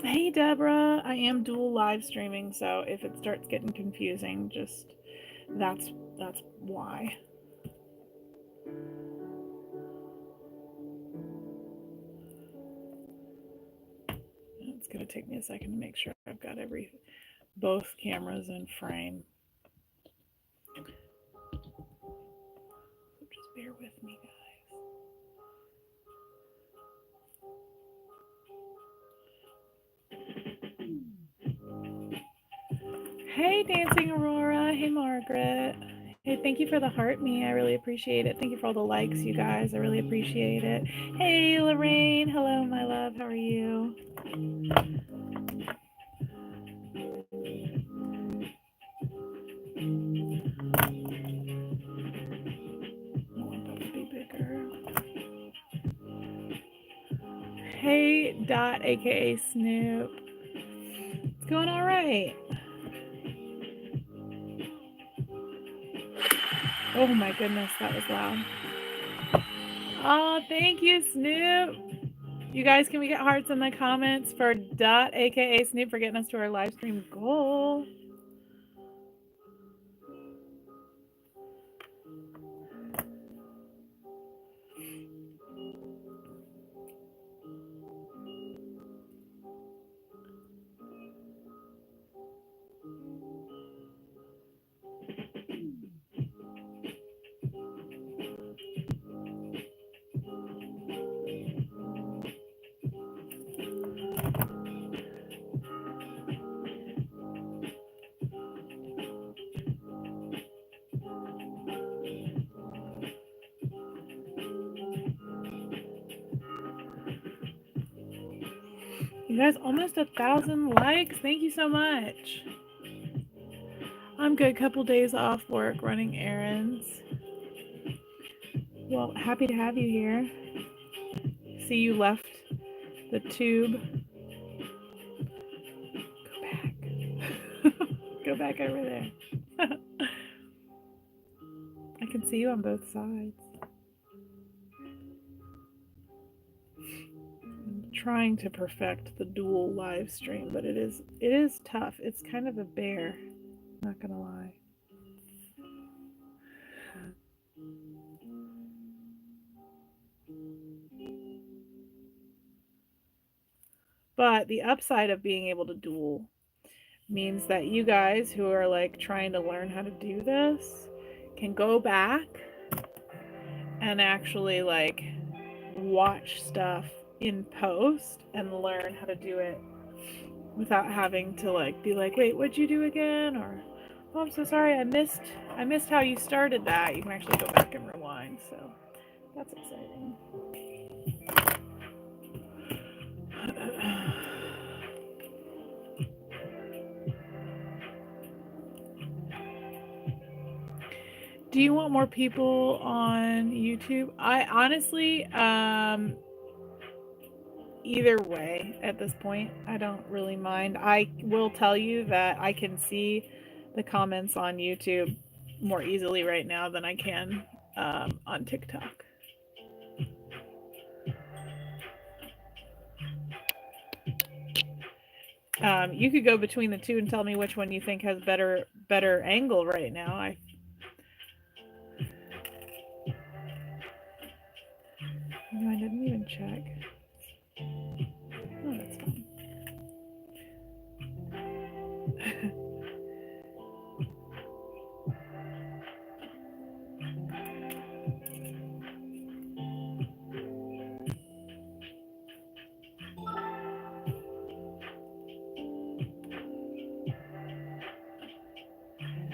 Hey Deborah, I am dual live streaming, so if it starts getting confusing, just that's why. It's gonna take me a second to make sure I've got both cameras in frame. So just bear with me, guys. Hey Dancing Aurora, hey Margaret. Hey, thank you for the heart me. I really appreciate it. Thank you for all the likes, you guys. I really appreciate it. Hey Lorraine, hello my love. How are you? I want that to be bigger. Hey Dot, aka Snoop. It's going all right. Oh my goodness, that was loud. Oh, thank you, Snoop. You guys, can we get hearts in the comments for Dot, aka Snoop, for getting us to our live stream goal? You guys, almost 1,000 likes. Thank you so much. I'm good. Couple days off work running errands. Well, happy to have you here. See, you left the tube. Go back. Go back over there. I can see you on both sides. I'm trying to perfect the dual live stream, but it is tough. It's kind of a bear, not gonna lie. But the upside of being able to dual means that you guys who are like trying to learn how to do this can go back and actually like watch stuff in post and learn how to do it without having to like be like, wait, what'd you do again? Or, oh, I'm so sorry, I missed how you started that. You can actually go back and rewind. So that's exciting. Do you want more people on YouTube? I honestly, either way at this point, I don't really mind. I will tell you that I can see the comments on YouTube more easily right now than I can on TikTok. You could go between the two and tell me which one you think has better angle right now. I didn't even check. Oh, that's fine.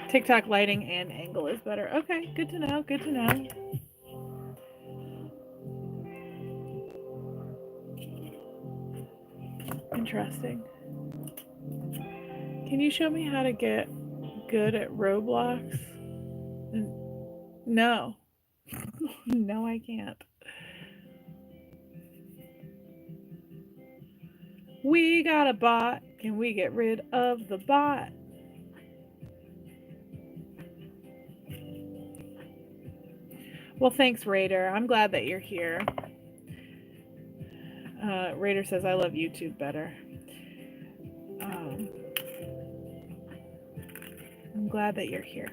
TikTok lighting and angle is better. Okay, good to know. Good to know. Interesting. Can you show me how to get good at Roblox? No. No, I can't. We got a bot. Can we get rid of the bot? Well, thanks, Raider. I'm glad that you're here. Raider says, I love YouTube better. I'm glad that you're here.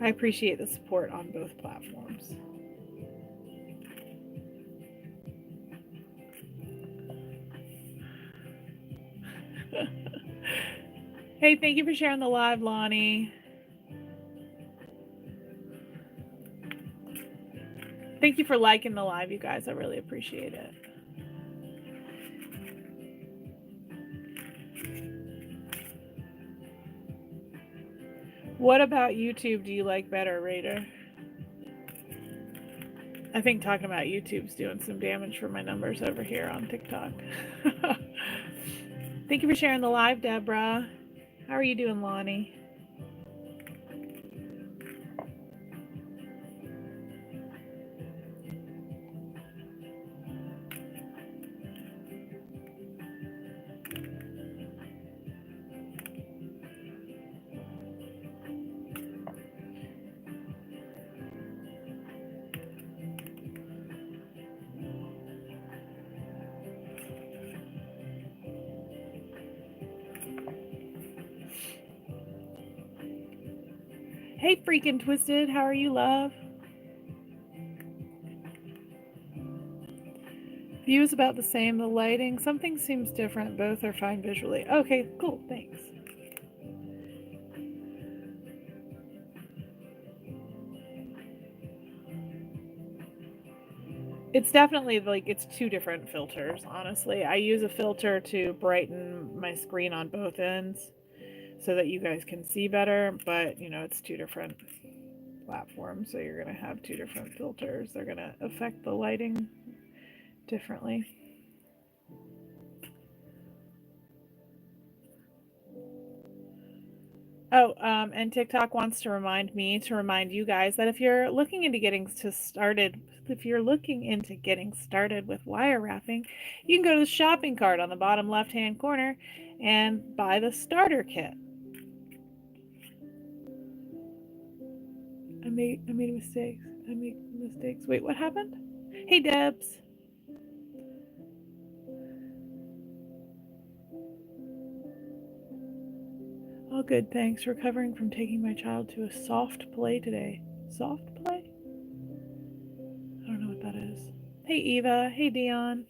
I appreciate the support on both platforms. Hey, thank you for sharing the live, Lonnie. Thank you for liking the live, you guys. I really appreciate it. What about YouTube do you like better, Raider? I think talking about YouTube's doing some damage for my numbers over here on TikTok. Thank you for sharing the live, Deborah. How are you doing, Lonnie? Hey, freaking Twisted. How are you, love? View is about the same. The lighting, something seems different. Both are fine visually. Okay, cool. Thanks. It's definitely like it's two different filters, honestly. I use a filter to brighten my screen on both ends so that you guys can see better, but you know, it's two different platforms, so you're going to have two different filters. They're going to affect the lighting differently. Oh, and TikTok wants to remind me to remind you guys that if you're looking into getting started with wire wrapping, you can go to the shopping cart on the bottom left-hand corner and buy the starter kit. I made mistakes. I make mistakes. Wait, what happened? Hey, Debs. All good, thanks. Recovering from taking my child to a soft play today. Soft play? I don't know what that is. Hey, Eva. Hey, Dion.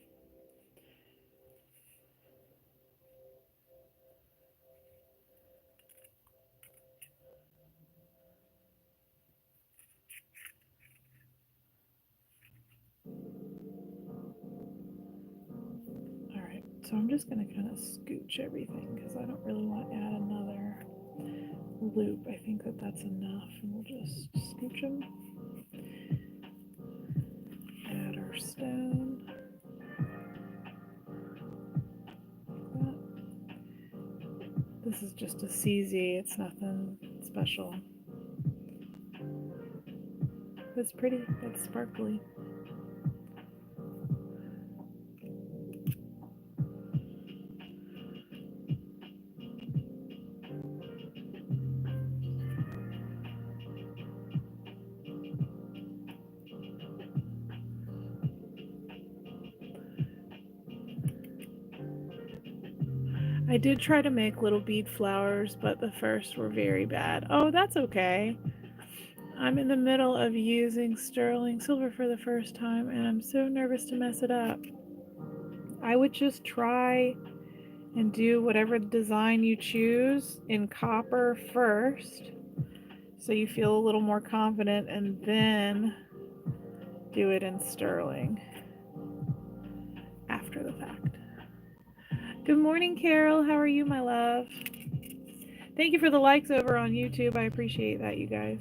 Alright, so I'm just going to kind of scooch everything because I don't really want to add another loop. I think that that's enough, and we'll just scooch them. Add our stone. Like that. This is just a CZ, it's nothing special. It's pretty, it's sparkly. I did try to make little bead flowers, but the first were very bad. Oh, that's okay. I'm in the middle of using sterling silver for the first time, and I'm so nervous to mess it up. I would just try and do whatever design you choose in copper first, so you feel a little more confident, and then do it in sterling after the fact. Good morning, Carol. How are you, my love? Thank you for the likes over on YouTube. I appreciate that, you guys.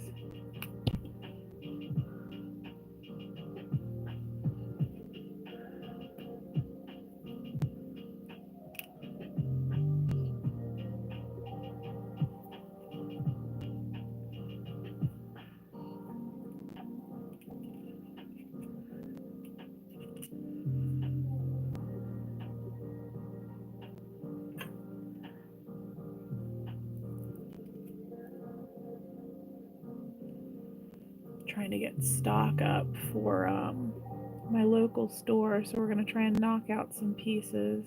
Trying to get stock up for my local store, so we're going to try and knock out some pieces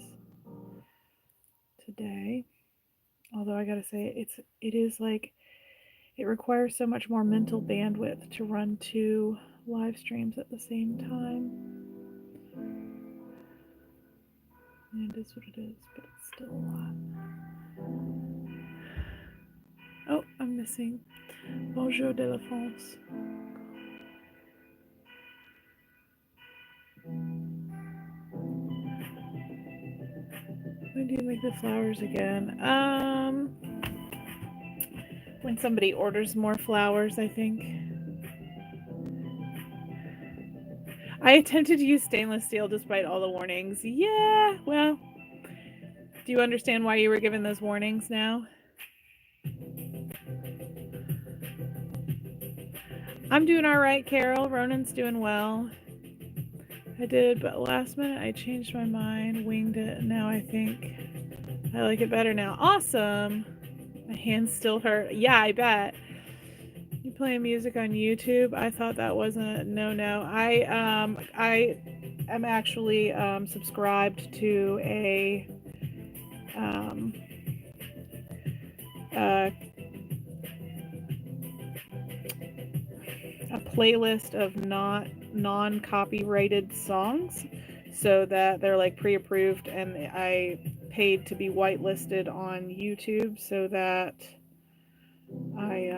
today. Although I gotta say, it is like, it requires so much more mental bandwidth to run 2 live streams at the same time. And it is what it is, but it's still a lot. Oh, I'm missing Bonjour de la France. When do you make the flowers again? When somebody orders more flowers, I think. I attempted to use stainless steel despite all the warnings. Yeah, well, do you understand why you were given those warnings now? I'm doing all right, Carol. Ronan's doing well. I did, but last minute I changed my mind, winged it, and now I think I like it better now. Awesome! My hands still hurt. Yeah, I bet. You playing music on YouTube? I thought that was a no-no. I am actually subscribed to a playlist of non-copyrighted songs, so that they're like pre-approved, and I paid to be whitelisted on YouTube so that I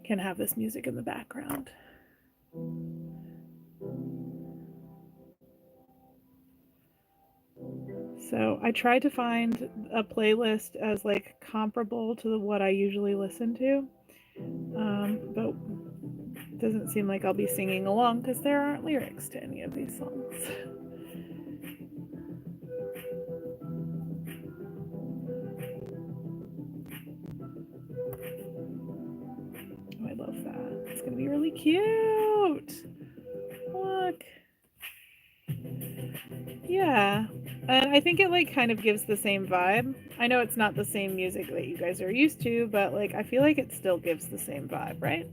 can have this music in the background. So I tried to find a playlist as like comparable to what I usually listen to, but it doesn't seem like I'll be singing along because there aren't lyrics to any of these songs. Oh, I love that. It's gonna be really cute. Look. Yeah. And I think it like kind of gives the same vibe. I know it's not the same music that you guys are used to, but like I feel like it still gives the same vibe, right?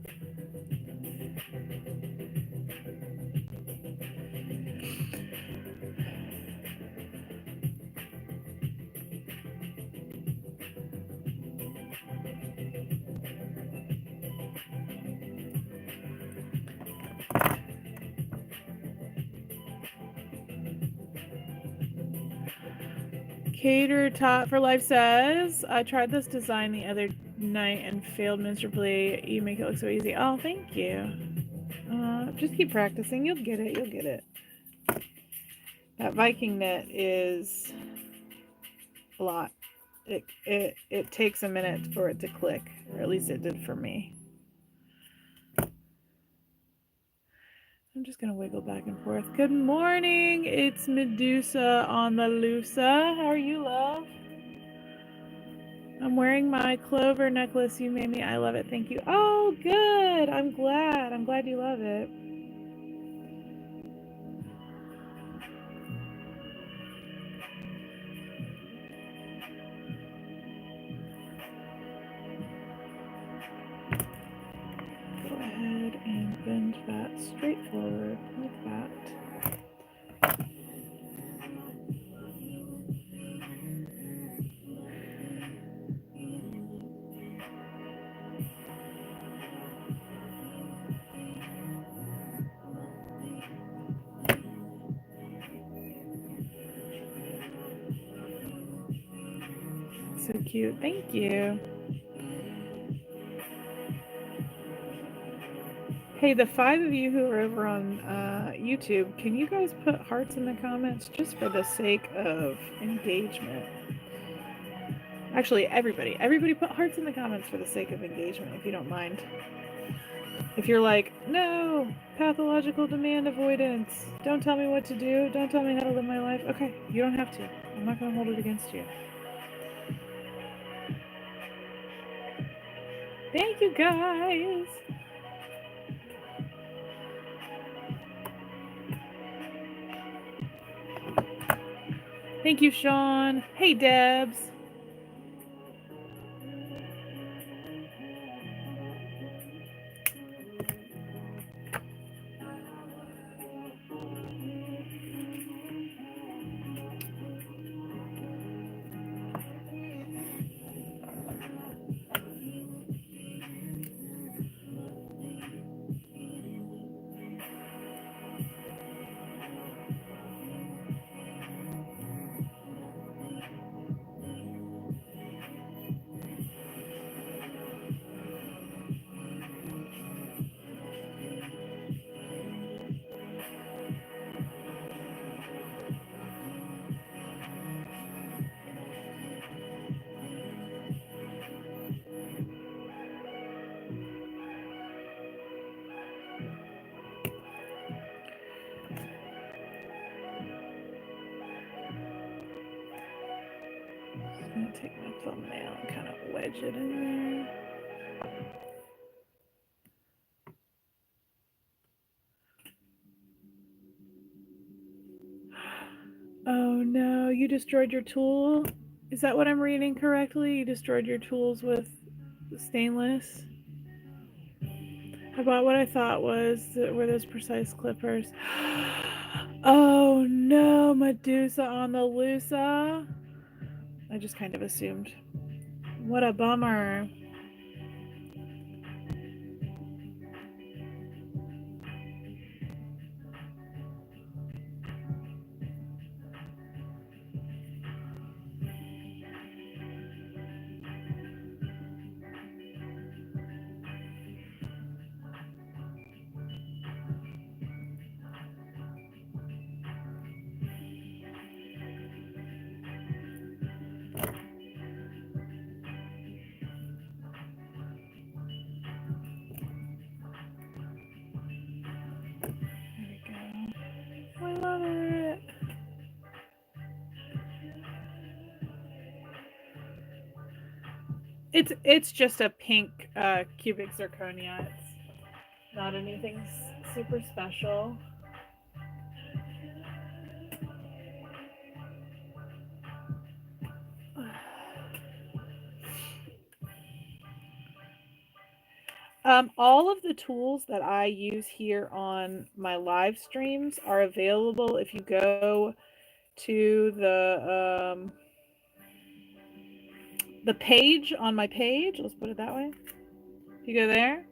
Cater Tot for Life says, I tried this design the other night and failed miserably. You make it look so easy. Oh, thank you. Just keep practicing. You'll get it. You'll get it. That Viking knit is a lot. It takes a minute for it to click, or at least it did for me. I'm just gonna wiggle back and forth. Good morning, it's Medusa on the loose. How are you, love? I'm wearing my clover necklace you made me. I love it. Thank you. Oh, good. I'm glad. I'm glad you love it. Go ahead and bend that straight forward like that. So cute. Thank you. Hey, the 5 of you who are over on YouTube, can you guys put hearts in the comments just for the sake of engagement? Actually, everybody put hearts in the comments for the sake of engagement, if you don't mind. If you're like, no, pathological demand avoidance, don't tell me what to do, don't tell me how to live my life. Okay, you don't have to. I'm not going to hold it against you. Thank you, guys. Thank you, Sean. Hey, Debs. I'm gonna take my thumbnail and kind of wedge it in there. Oh no, you destroyed your tool? Is that what I'm reading correctly? You destroyed your tools with stainless? About what I thought were those precise clippers. Oh no, Medusa on the Lusa. I just kind of assumed. What a bummer. There we go. I love it. It's just a pink cubic zirconia. It's not anything super special. All of the tools that I use here on my live streams are available if you go to the page on my page. Let's put it that way. If you go there,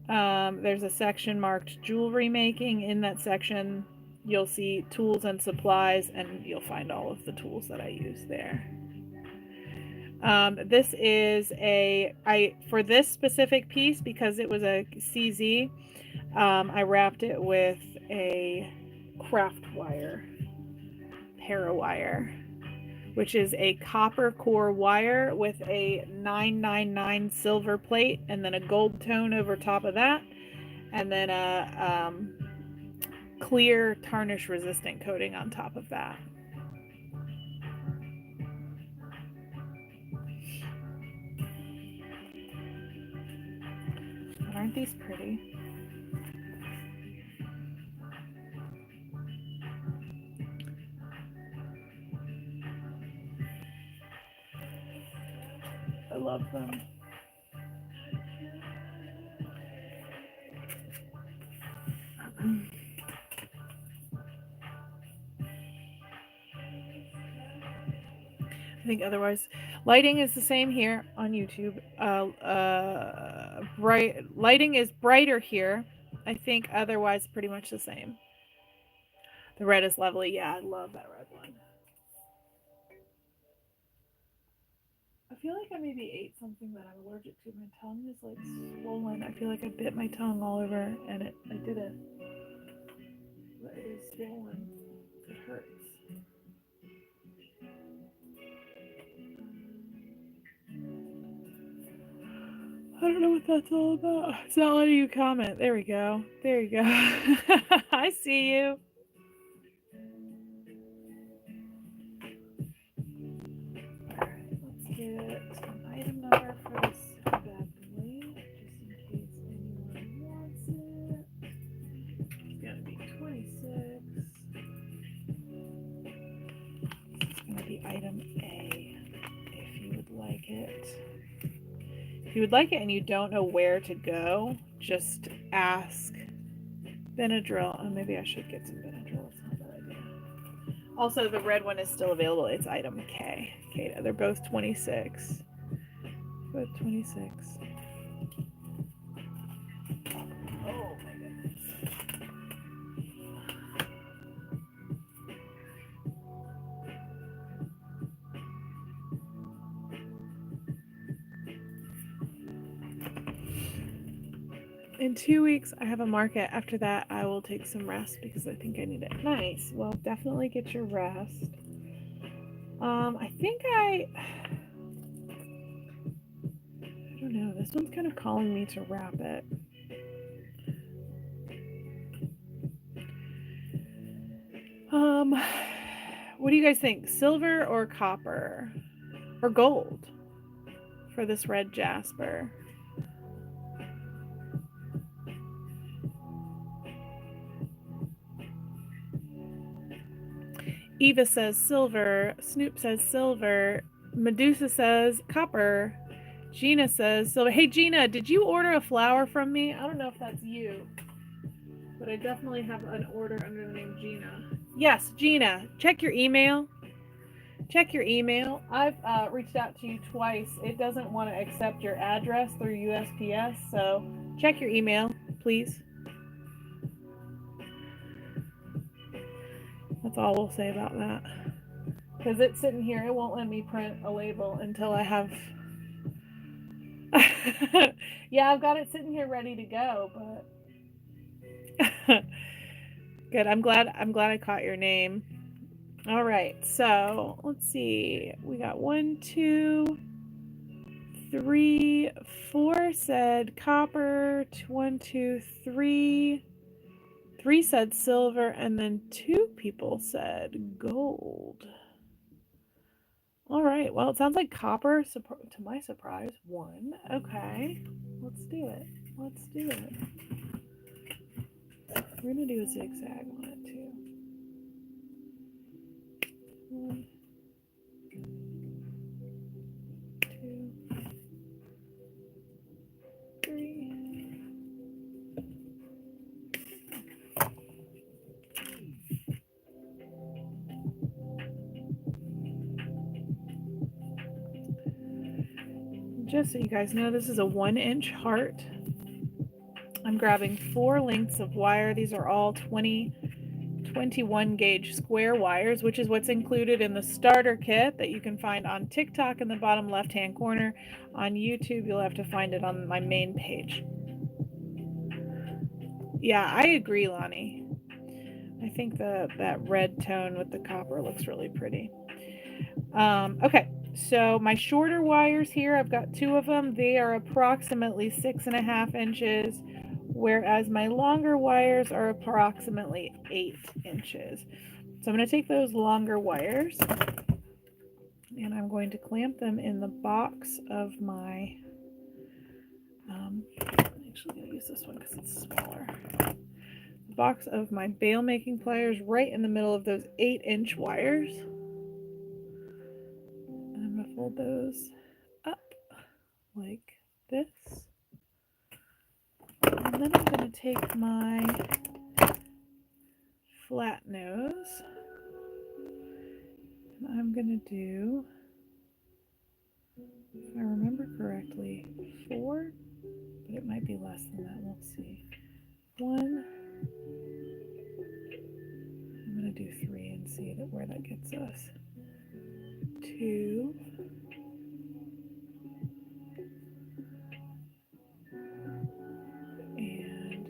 there's a section marked jewelry making. In that section, you'll see tools and supplies, and you'll find all of the tools that I use there. This is for this specific piece, because it was a CZ, I wrapped it with a craft wire, Parawire, which is a copper core wire with a 999 silver plate and then a gold tone over top of that, and then a clear tarnish resistant coating on top of that. But aren't these pretty? I love them. I think otherwise, lighting is the same here on YouTube. Lighting is brighter here. I think otherwise pretty much the same. The red is lovely. Yeah, I love that red one. I feel like I maybe ate something that I'm allergic to. My tongue is like swollen. I feel like I bit my tongue all over, and I did it. But it is swollen. It hurts. I don't know what that's all about. It's not letting you comment. There we go. There you go. I see you. Alright, let's get an item number for this bad boy, just in case anyone wants it. It's gonna be 26. It's gonna be item A, if you would like it. If you would like it and you don't know where to go, just ask Benadryl. Oh, maybe I should get some Benadryl. It's not a bad idea. Also, the red one is still available. It's item K. Okay, they're both 26. Both 26. Oh my goodness. In 2 weeks, I have a market. After that, I will take some rest because I think I need it. Nice. Well, definitely get your rest. I think I don't know. This one's kind of calling me to wrap it. What do you guys think? Silver or copper? or gold for this red jasper. Eva says silver. Snoop says silver. Medusa says copper. Gina says silver. Hey Gina, did you order a flower from me? I don't know if that's you, but I definitely have an order under the name Gina. Yes, Gina, check your email. Check your email. I've reached out to you twice. It doesn't want to accept your address through USPS, so check your email, please. That's all we'll say about that. Because it's sitting here, it won't let me print a label until I have... Yeah, I've got it sitting here ready to go, but... Good, I'm glad I caught your name. All right, so let's see. We got 1, 2, 3, 4 said copper. 1, 2, 3. 3 said silver, and then 2 people said gold. All right, well, it sounds like copper, to my surprise, won. Okay, let's do it. Let's do it. We're going to do a zigzag on it, too. 1, 2, 3. Just so you guys know, this is a 1-inch heart. I'm grabbing 4 lengths of wire. These are all 21 gauge square wires, which is what's included in the starter kit that you can find on TikTok in the bottom left hand corner. On YouTube, you'll have to find it on my main page. Yeah, I agree, Lonnie. I think that red tone with the copper looks really pretty. Okay, so my shorter wires here, I've got 2 of them. They are approximately 6.5 inches, whereas my longer wires are approximately 8 inches. So I'm going to take those longer wires and I'm going to clamp them in the box of my, I'm actually going to use this one because it's smaller. The box of my bail making pliers right in the middle of those 8-inch wires. And I'm going to fold those up like this. And then I'm going to take my flat nose and I'm going to do, if I remember correctly, 4, but it might be less than that. We'll see. 1. I'm going to do 3 and see where that gets us. 2. And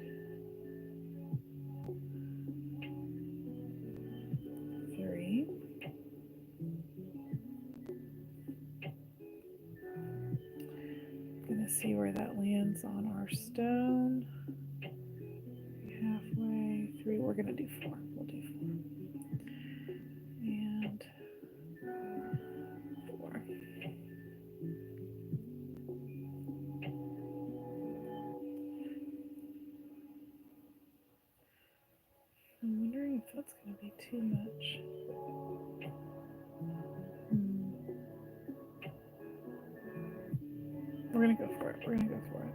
3. Gonna see where that lands on our stone. Halfway. 3. We're gonna do 4. We'll do 4. And 4. I'm wondering if that's gonna be too much. We're gonna go for it. We're gonna go for it.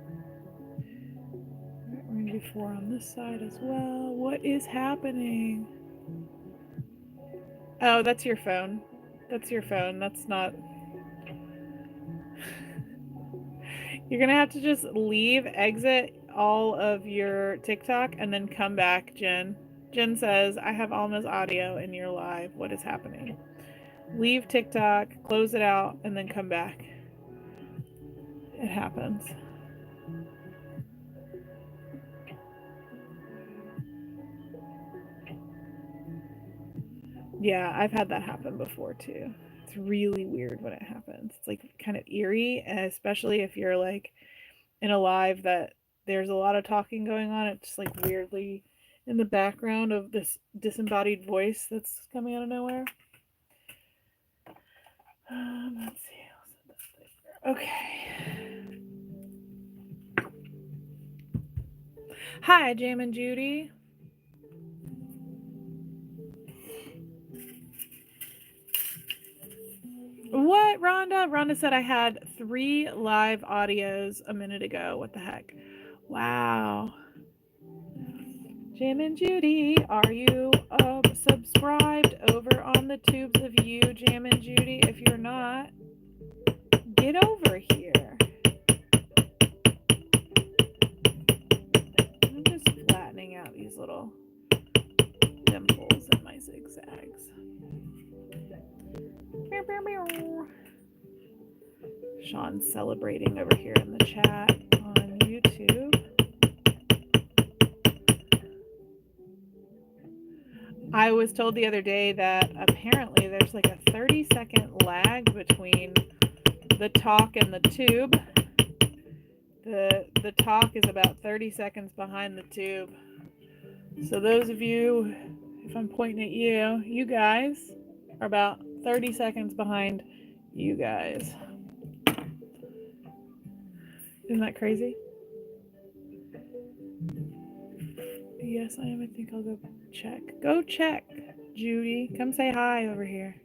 Alright, we're gonna do 4 on this side as well. What is happening? Oh, that's your phone. That's your phone. That's not... You're gonna have to just leave, exit all of your TikTok, and then come back, Jen. Jen says, I have Alma's audio and you're live. What is happening? Leave TikTok, close it out, and then come back. It happens. Yeah, I've had that happen before too. It's really weird when it happens. It's like kind of eerie, and especially if you're like in a live that there's a lot of talking going on. It's just like weirdly in the background of this disembodied voice that's coming out of nowhere. Let's see. Okay. Hi, Jam and Judy. What, Rhonda? Rhonda said I had 3 live audios a minute ago. What the heck? Wow. Jam and Judy, are you subscribed over on the tubes of you, Jam and Judy? If you're not, get over here. I'm just flattening out these little dimples in my zigzags. Sean's celebrating over here in the chat on YouTube. I was told the other day that apparently there's like a 30-second lag between the talk and the tube. The talk is about 30 seconds behind the tube. So those of you, if I'm pointing at you, you guys are about 30 seconds behind you guys. Isn't that crazy? Yes, I am. I think I'll go check. Go check, Judy. Come say hi over here.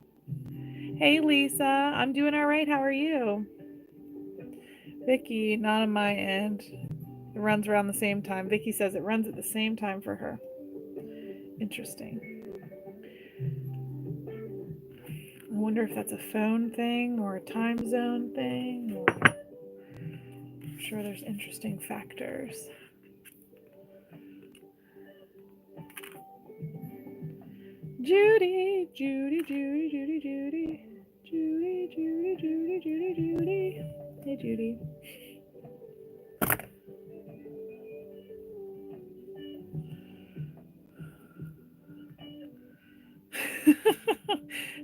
Hey, Lisa. I'm doing all right. How are you? Vicky, not on my end. It runs around the same time. Vicky says it runs at the same time for her. Interesting. I wonder if that's a phone thing or a time zone thing. Or... I'm sure there's interesting factors. Judy, Judy, Judy, Judy, Judy. Judy, Judy, Judy, Judy, Judy. Hey, Judy.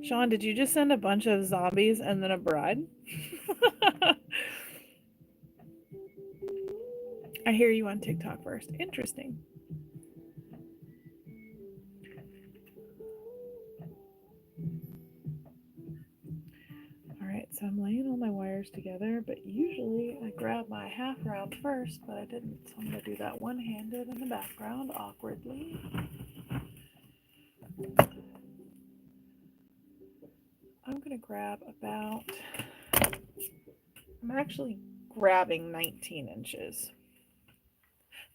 Sean, did you just send a bunch of zombies and then a bride? I hear you on TikTok first. Interesting. All right, so I'm laying all my wires together, but usually I grab my half round first, but I didn't. So I'm going to do that one-handed in the background awkwardly. I'm going to grab about, I'm actually grabbing 19 inches.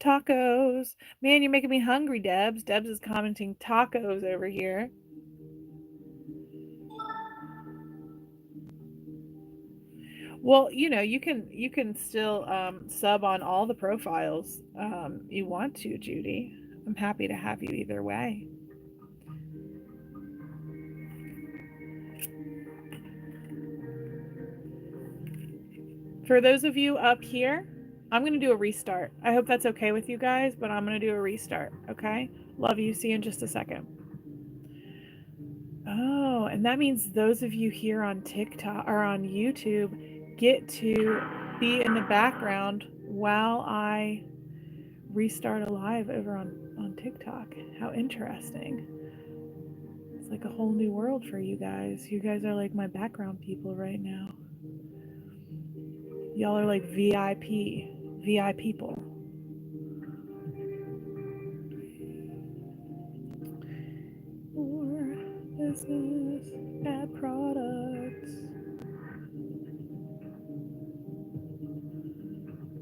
Tacos. Man, you're making me hungry, Debs. Debs is commenting tacos over here. Well, you know, you can still sub on all the profiles you want to, Judy. I'm happy to have you either way. For those of you up here, I'm going to do a restart. I hope that's okay with you guys, but I'm going to do a restart, okay? Love you. See you in just a second. Oh, and that means those of you here on TikTok or on YouTube get to be in the background while I restart a live over on TikTok. How interesting. It's like a whole new world for you guys. You guys are like my background people right now. Y'all are like VI people. More business, bad products.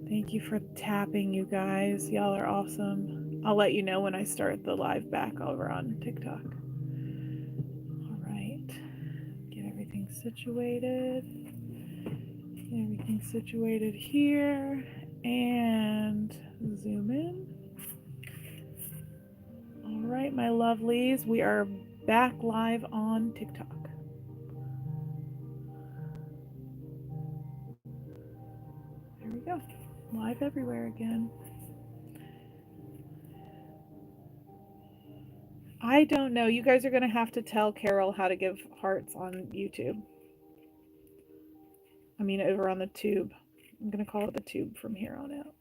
Thank you for tapping, you guys. Y'all are awesome. I'll let you know when I start the live back over on TikTok. All right. Get everything situated. Get everything situated here. And zoom in. All right, my lovelies. We are back live on TikTok. There we go. Live everywhere again. I don't know. You guys are going to have to tell Carol how to give hearts on YouTube. I mean, over on the tube. I'm going to call it the tube from here on out.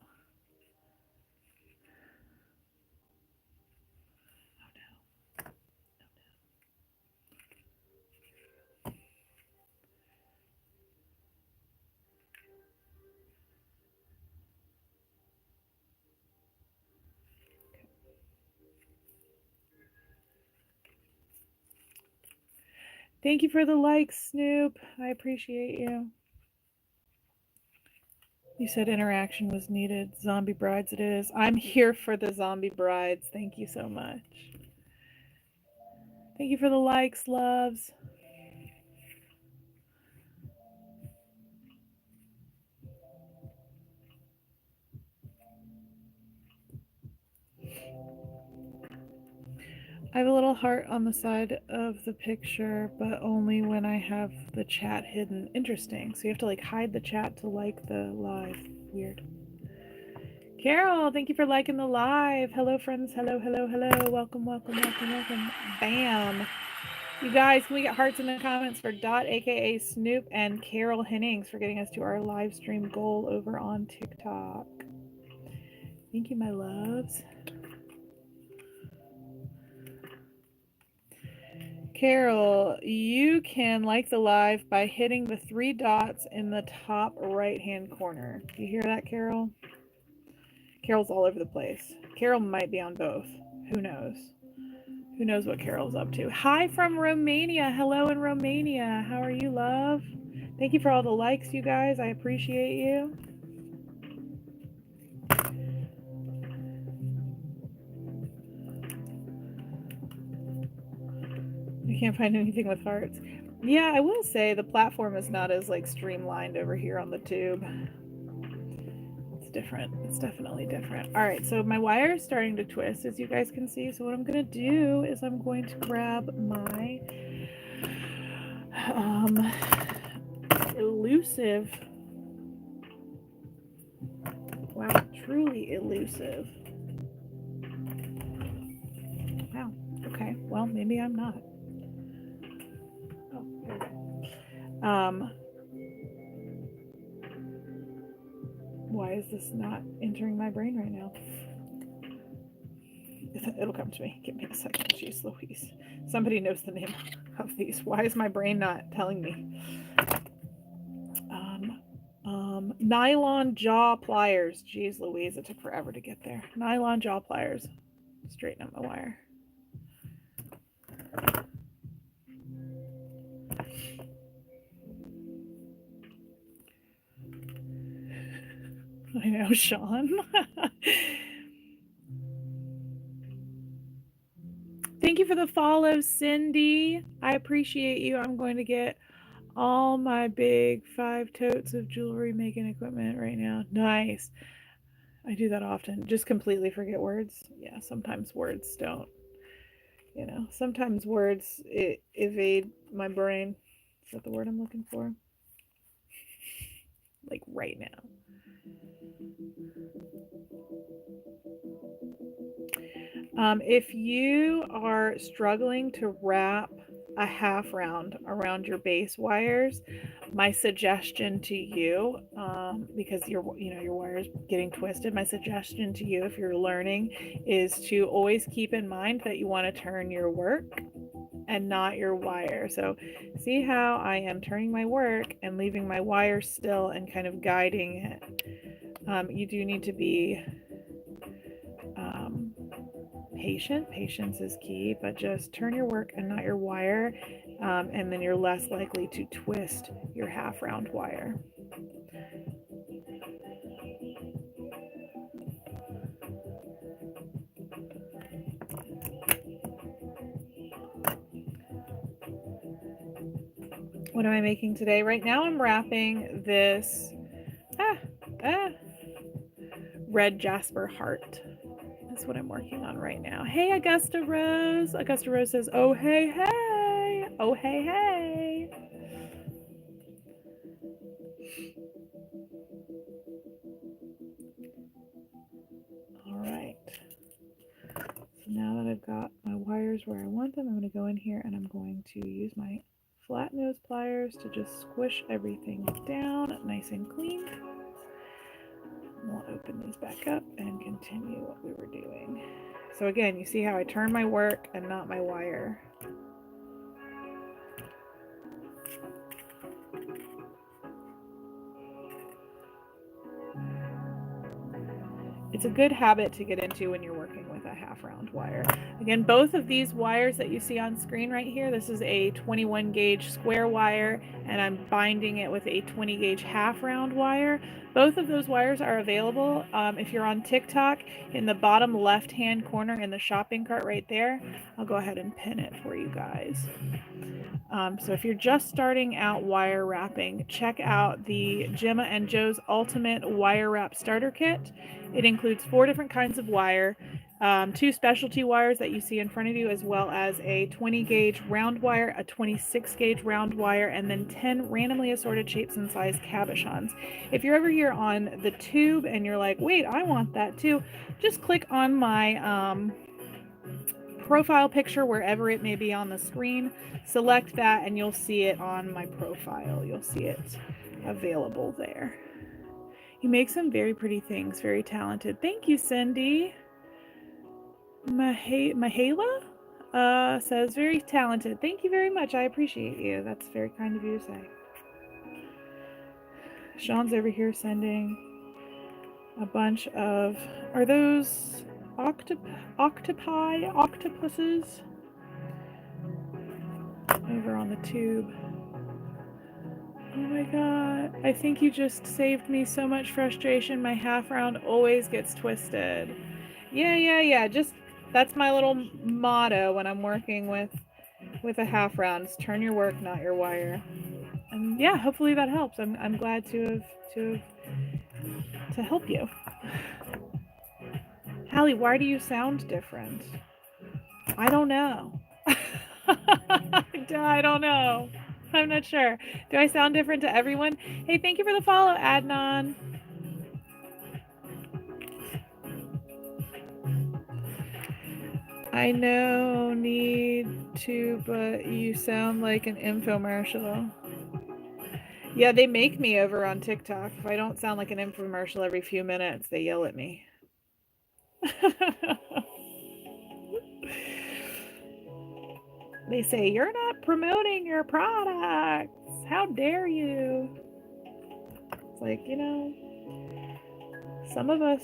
Thank you for the likes, Snoop. I appreciate you. You said interaction was needed. Zombie brides it is. I'm here for the zombie brides. Thank you so much. Thank you for the likes, loves. I have a little heart on the side of the picture, but only when I have the chat hidden. Interesting. So you have to like hide the chat to like the live. Weird. Carol, thank you for liking the live. Hello, friends. Hello, hello, hello. Welcome, welcome, welcome, welcome. Bam. You guys, can we get hearts in the comments for Dot, aka Snoop, and Carol Hennings for getting us to our live stream goal over on TikTok? Thank you, my loves. Carol, you can like the live by hitting the 3 dots in the top right-hand corner. Do you hear that, Carol? Carol's all over the place. Carol might be on both. Who knows? Who knows what Carol's up to? Hi from Romania. Hello in Romania. How are you, love? Thank you for all the likes, you guys. I appreciate you. I can't find anything with hearts. Yeah, I will say the platform is not as like streamlined over here on the tube. It's different. It's definitely different. All right, so my wire is starting to twist, as you guys can see. So what I'm going to do is I'm going to grab my elusive, wow, truly elusive. Wow, okay, well, maybe I'm not. Oh, there we go. Why is this not entering my brain right now? It'll come to me. Give me a second. Jeez Louise. Somebody knows the name of these. Why is my brain not telling me? Nylon jaw pliers. Jeez Louise, it took forever to get there. Nylon jaw pliers. Straighten up my wire. I know, Sean. Thank you for the follow, Cindy. I appreciate you. I'm going to get all my big 5 totes of jewelry making equipment right now. Nice. I do that often. Just completely forget words. Yeah, sometimes words don't. You know, sometimes words evade my brain. Is that the word I'm looking for? Like right now. If you are struggling to wrap a half round around your base wires, my suggestion to you, because your wire is getting twisted, my suggestion to you if you're learning is to always keep in mind that you want to turn your work and not your wire. So see how I am turning my work and leaving my wire still and kind of guiding it. You do need to be patient. Patience is key, but just turn your work and not your wire, and then you're less likely to twist your half round wire. What am I making today? Right now I'm wrapping this red jasper heart. That's what I'm working on right now. Hey, Augusta Rose. Augusta Rose says, oh, hey, hey. Oh, hey, hey. All right. So now that I've got my wires where I want them, I'm going to go in here and I'm going to use my flat nose pliers to just squish everything down nice and clean. We'll open these back up and continue what we were doing. So again, you see how I turn my work and not my wire. it's a good habit to get into when you're working with a half round wire. Again, both of these wires that you see on screen right here, this is a 21 gauge square wire, and I'm binding it with a 20 gauge half round wire. Both of those wires are available. If you're on TikTok, in the bottom left hand corner in the shopping cart right there, I'll go ahead and pin it for you guys. So if you're just starting out wire wrapping, check out the Gemma and Joe's Ultimate Wire Wrap Starter Kit. It includes 4 different kinds of wire, 2 specialty wires that you see in front of you, as well as a 20 gauge round wire, a 26 gauge round wire, and then 10 randomly assorted shapes and size cabochons. If you're over here on the tube and you're like, wait, I want that too, just click on my profile picture wherever it may be on the screen, select that, and you'll see it on my profile. You'll see it available there. You make some very pretty things, very talented. Thank you, Cindy. Mahala says very talented. Thank you very much. I appreciate you. That's very kind of you to say. Sean's over here sending a bunch of, are those octopuses over on the tube? Oh my god, I think you just saved me so much frustration. My half round always gets twisted. Yeah, just that's my little motto when I'm working with a half round. Is turn your work, not your wire. And yeah, hopefully that helps. I'm glad to help you. Hallie, why do you sound different? I don't know. I don't know. I'm not sure. Do I sound different to everyone? Hey, thank you for the follow, Adnan. I know, need to, but you sound like an infomercial. Yeah, they make me over on TikTok. If I don't sound like an infomercial every few minutes, they yell at me. They say, you're not promoting your products. How dare you? It's like, you know, some of us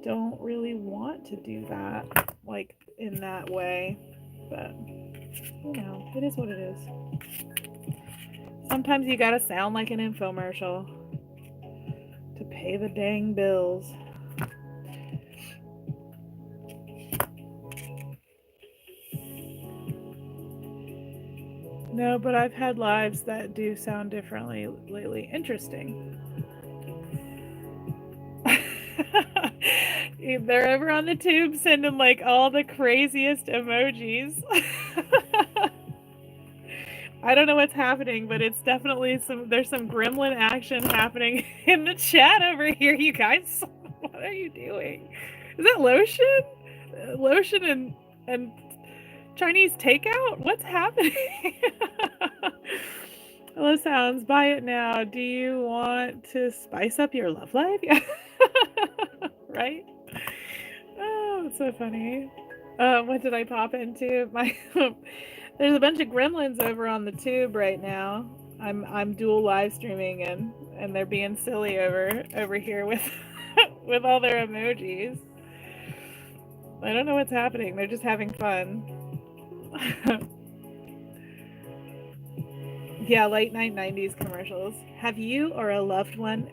don't really want to do that, like in that way, but you know, it is what it is. Sometimes you gotta sound like an infomercial to pay the dang bills. No, but I've had lives that do sound differently lately. Interesting. They're over on the tube sending like all the craziest emojis. I don't know what's happening, but it's definitely there's some gremlin action happening in the chat over here, you guys. What are you doing? Is that lotion? Lotion and Chinese takeout? What's happening? Hello Sounds, buy it now. Do you want to spice up your love life? Yeah. Right? Oh, it's so funny. What did I pop into? There's a bunch of gremlins over on the tube right now. I'm dual live streaming and they're being silly over here with with all their emojis. I don't know what's happening. They're just having fun. Yeah, late night 90s commercials. Have you or a loved one?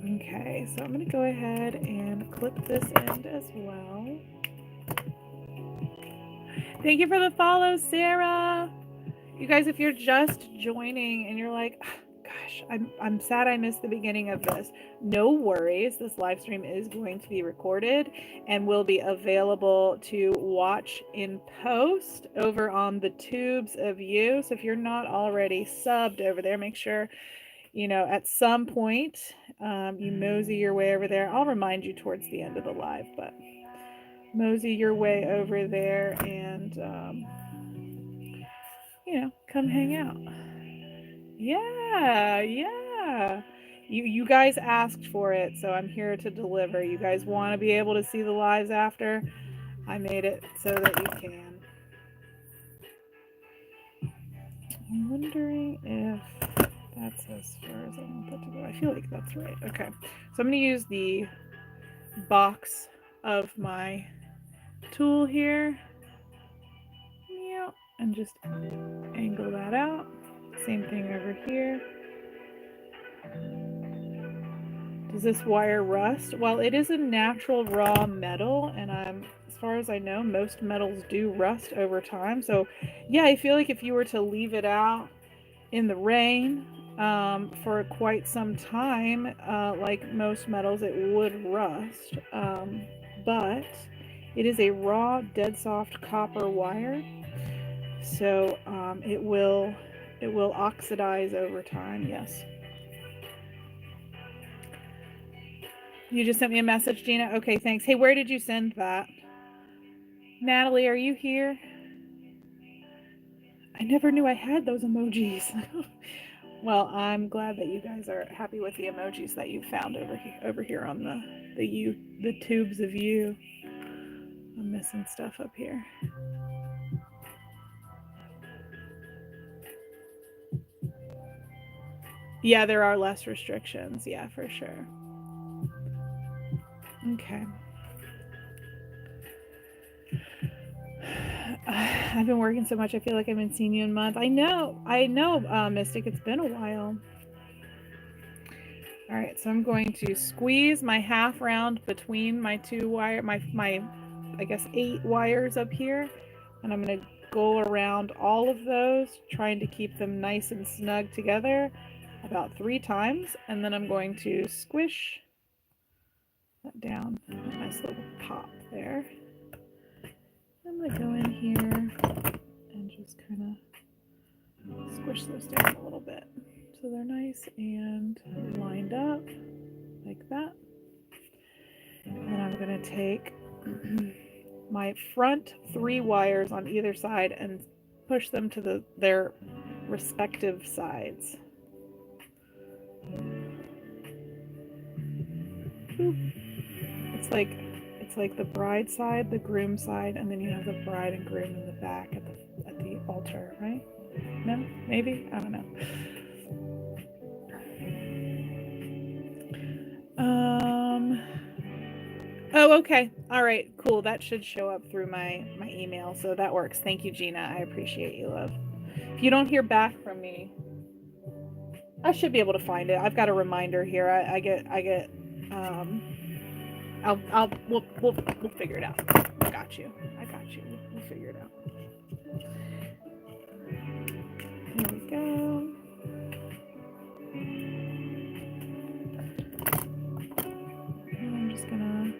Okay, so I'm gonna go ahead and clip this end as well. Thank you for the follow, Sarah. You guys, if you're just joining and you're like, gosh, I'm sad I missed the beginning of this, no worries. This live stream is going to be recorded and will be available to watch in post over on the tubes of you. So if you're not already subbed over there, make sure, you know, at some point you mosey your way over there. I'll remind you towards the end of the live, but mosey your way over there and you know, come hang out. Yeah. You guys asked for it, so I'm here to deliver. You guys want to be able to see the lives after? I made it so that you can. I'm wondering if That's as far as I want that to go. I feel like that's right. Okay, so I'm going to use the box of my tool here. And just angle that out. Same thing over here. Does this wire rust? Well, it is a natural raw metal, and as far as I know, most metals do rust over time. So yeah, I feel like if you were to leave it out in the rain for quite some time, like most metals, it would rust. But it is a raw, dead soft copper wire, so it will oxidize over time. Yes. You just sent me a message, Gina. Okay, thanks. Hey, where did you send that? Natalie, are you here? I never knew I had those emojis. Well, I'm glad that you guys are happy with the emojis that you found over here on the tubes of you. I'm missing stuff up here. Yeah, there are less restrictions. Yeah, for sure. Okay. I've been working so much, I feel like I haven't seen you in months. I know, Mystic, it's been a while. All right, so I'm going to squeeze my half round between my two wire, my I guess 8 wires up here, and I'm going to go around all of those, trying to keep them nice and snug together about 3 times, and then I'm going to squish that down. A nice little pop there. I'm going to go in here and just kind of squish those down a little bit so they're nice and lined up like that. And then I'm going to take my front 3 wires on either side and push them to their respective sides. It's like the bride side, the groom side, and then you have the bride and groom in the back at the altar, right? No? Maybe? I don't know. Oh, okay. All right, cool. That should show up through my email, so that works. Thank you, Gina. I appreciate you, love. If you don't hear back from me, I should be able to find it. I've got a reminder here. We'll figure it out. I got you. We'll figure it out. Here we go. And I'm just gonna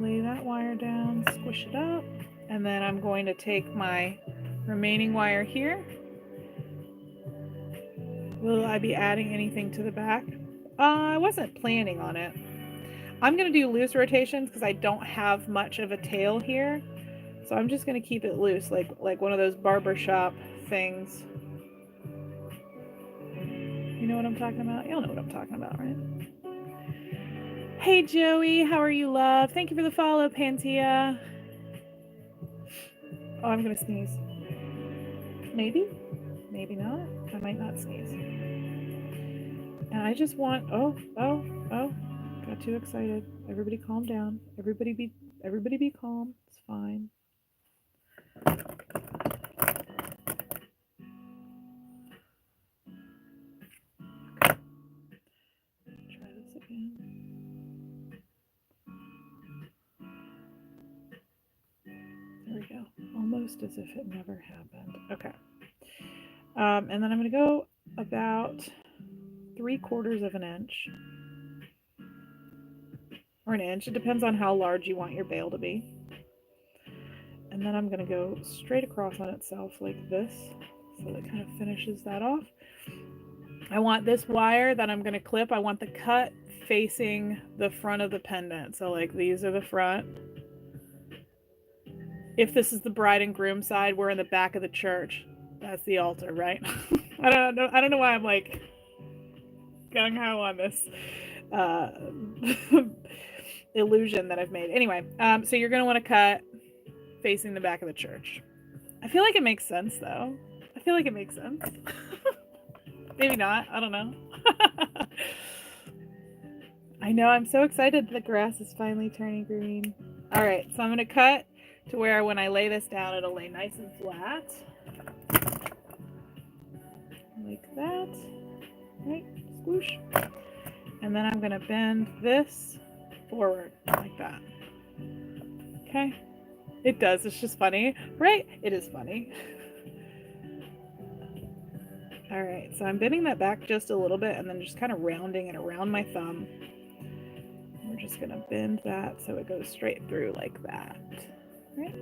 lay that wire down, squish it up, and then I'm going to take my remaining wire here. Will I be adding anything to the back? I wasn't planning on it. I'm going to do loose rotations because I don't have much of a tail here. So I'm just going to keep it loose, like one of those barbershop things. You know what I'm talking about? You'll know what I'm talking about, right? Hey, Joey. How are you, love? Thank you for the follow, Pantia. Oh, I'm going to sneeze. Maybe? Maybe not. I might not sneeze. And I just want... Oh. Got too excited. Everybody calm down. Everybody be calm. It's fine. Okay. Try this again. There we go. Almost as if it never happened. Okay. And then I'm going to go about 3/4 of an inch. Or an inch. It depends on how large you want your bail to be. And then I'm going to go straight across on itself like this. So that kind of finishes that off. I want this wire that I'm going to clip, I want the cut facing the front of the pendant. So like these are the front. If this is the bride and groom side, we're in the back of the church. That's the altar, right? I don't know why I'm like gung-ho on this illusion that I've made. Anyway, so you're going to want to cut facing the back of the church. I feel like it makes sense, though. I feel like it makes sense. Maybe not. I don't know. I know. I'm so excited the grass is finally turning green. All right. So I'm going to cut to where when I lay this down, it'll lay nice and flat. Like that. Right. Squoosh. And then I'm going to bend this forward like that. Okay. It does. It's just funny, right? It is funny. All right, so I'm bending that back just a little bit and then just kind of rounding it around my thumb. We're just gonna bend that so it goes straight through like that. Right?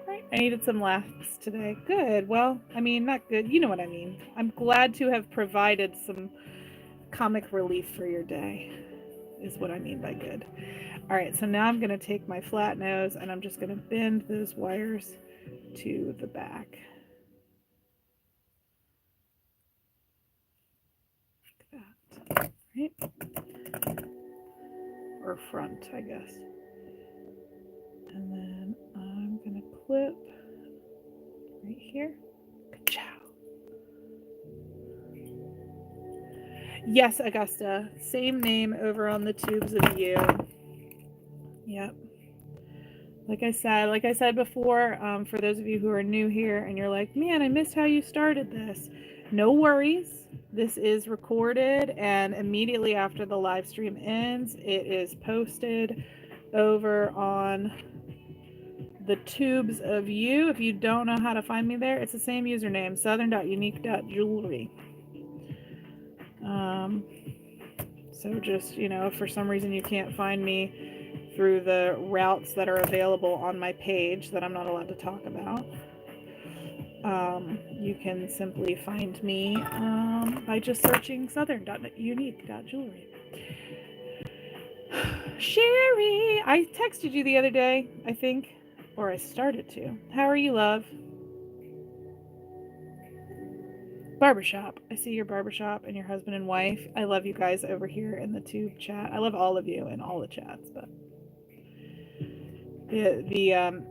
Right. I needed some laughs today. Good. Well, I mean, not good. You know what I mean. I'm glad to have provided some comic relief for your day, is what I mean by good. All right, so now I'm gonna take my flat nose and I'm just gonna bend those wires to the back. That, right? Or front, I guess. And then I'm gonna clip right here. Ka-chow. Yes, Augusta. Same name over on the tubes of you. Yep. Like I said before, for those of you who are new here and you're like, man, I missed how you started this. No worries. This is recorded, and immediately after the live stream ends, it is posted over on the tubes of you. If you don't know how to find me there, it's the same username, southern.unique.jewelry. So just, if for some reason you can't find me through the routes that are available on my page that I'm not allowed to talk about, you can simply find me by just searching southern.unique.jewelry. Sherry, I texted you the other day, I think, or I started to. How are you, love? Barbershop. I see your barbershop and your husband and wife. I love you guys over here in the tube chat. I love all of you in all the chats, but the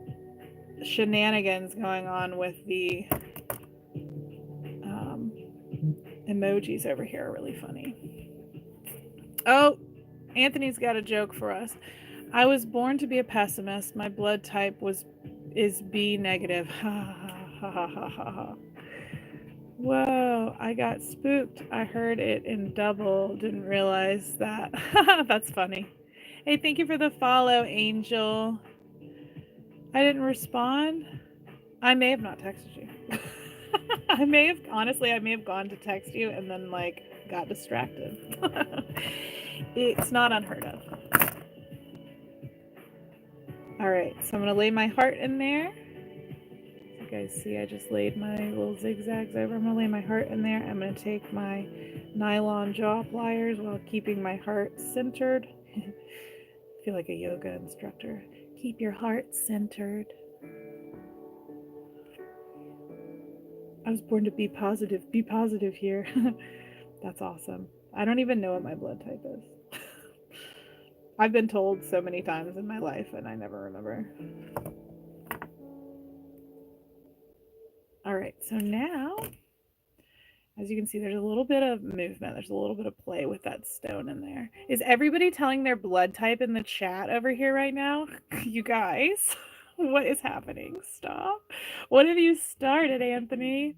shenanigans going on with the emojis over here are really funny. Oh, Anthony's got a joke for us. I was born to be a pessimist. My blood type is B negative. Ha ha ha ha ha ha. Whoa, I got spooked. I heard it in double. Didn't realize that. That's funny. Hey, thank you for the follow, Angel. I didn't respond. I may have not texted you. I may have gone to text you and then got distracted. It's not unheard of. All right, so I'm gonna lay my heart in there. You guys see I just laid my little zigzags over. I'm gonna lay my heart in there. I'm gonna take my nylon jaw pliers while keeping my heart centered. I feel like a yoga instructor. Keep your heart centered. I was born to be positive. Be positive here. That's awesome. I don't even know what my blood type is. I've been told so many times in my life and I never remember. All right, so now, as you can see, there's a little bit of movement. There's a little bit of play with that stone in there. Is everybody telling their blood type in the chat over here right now? You guys, what is happening? Stop. What have you started, Anthony?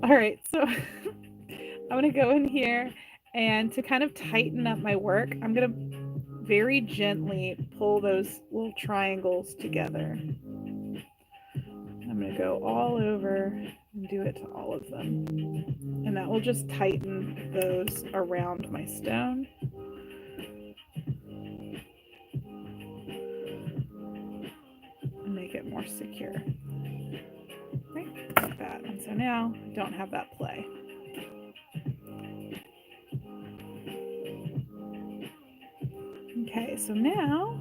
All right, so I'm going to go in here, and to kind of tighten up my work, I'm going to very gently pull those little triangles together. I'm going to go all over and do it to all of them. And that will just tighten those around my stone. And make it more secure. Right, like that. And so now I don't have that play. Okay, so now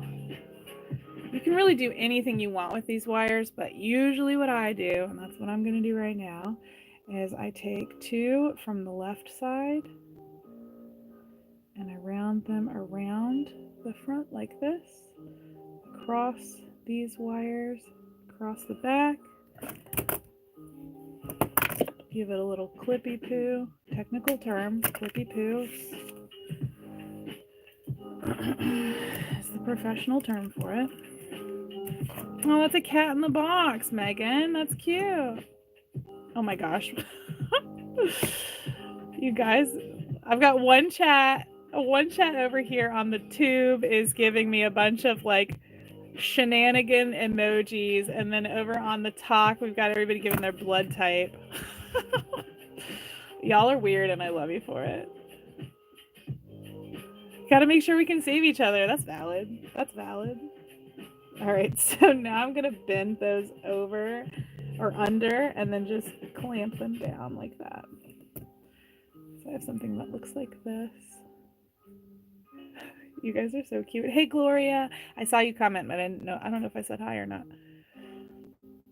you can really do anything you want with these wires, but usually what I do, and that's what I'm going to do right now, is I take two from the left side and I round them around the front like this, across these wires, across the back, Give it a little clippy poo. Technical term, clippy poo. It's the professional term for it. Oh, that's a cat in the box, Megan. That's cute. Oh my gosh. You guys, I've got one chat over here on the tube is giving me a bunch of like shenanigan emojis, and then over on the talk we've got everybody giving their blood type. Y'all are weird and I love you for it. Gotta make sure we can save each other. That's valid. That's valid. All right, so now I'm gonna bend those over or under and then just clamp them down like that. So I have something that looks like this. You guys are so cute. Hey, Gloria. I saw you comment, but I don't know if I said hi or not.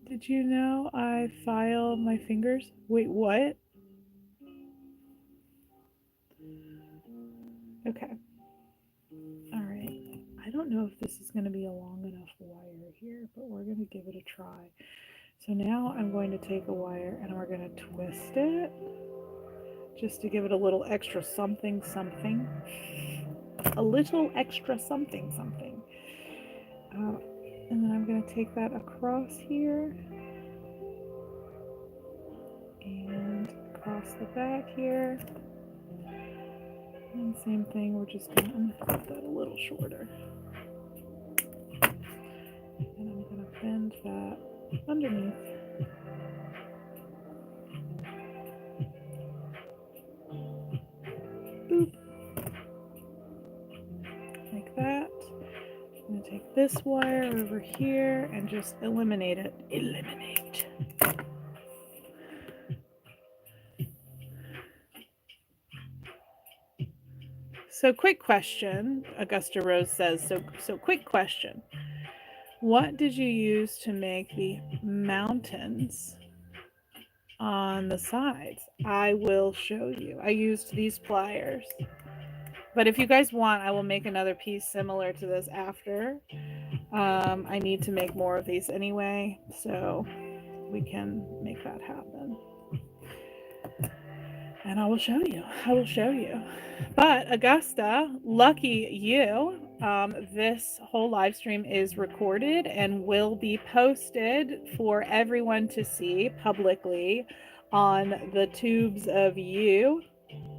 Did you know I file my fingers? Wait, what? Okay. All right. I don't know if this is going to be a long enough wire here, but we're going to give it a try. So now I'm going to take a wire and we're going to twist it just to give it a little extra something, something. A little extra something, something. And then I'm going to take that across here and across the back here. And same thing, we're just going to cut that a little shorter. And I'm going to bend that underneath. Boop. Like that. I'm going to take this wire over here and just eliminate it. Eliminate. So quick question, Augusta Rose says, so quick question. What did you use to make the mountains on the sides? I will show you. I used these pliers. But if you guys want, I will make another piece similar to this after. I need to make more of these anyway, so we can make that happen. And I will show you. I will show you. But Augusta, lucky you, this whole live stream is recorded and will be posted for everyone to see publicly on the tubes of you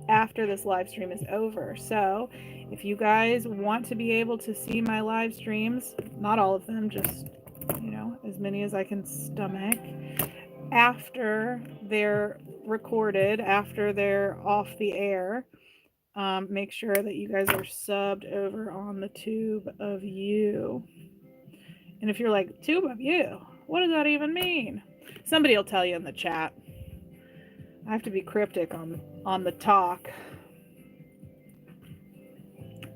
after this live stream is over. So if you guys want to be able to see my live streams, not all of them, just, you know, as many as I can stomach, after they're recorded, after they're off the air, make sure that you guys are subbed over on the tube of you. And if you're like, tube of you, what does that even mean? Somebody will tell you in the chat. I have to be cryptic on the talk.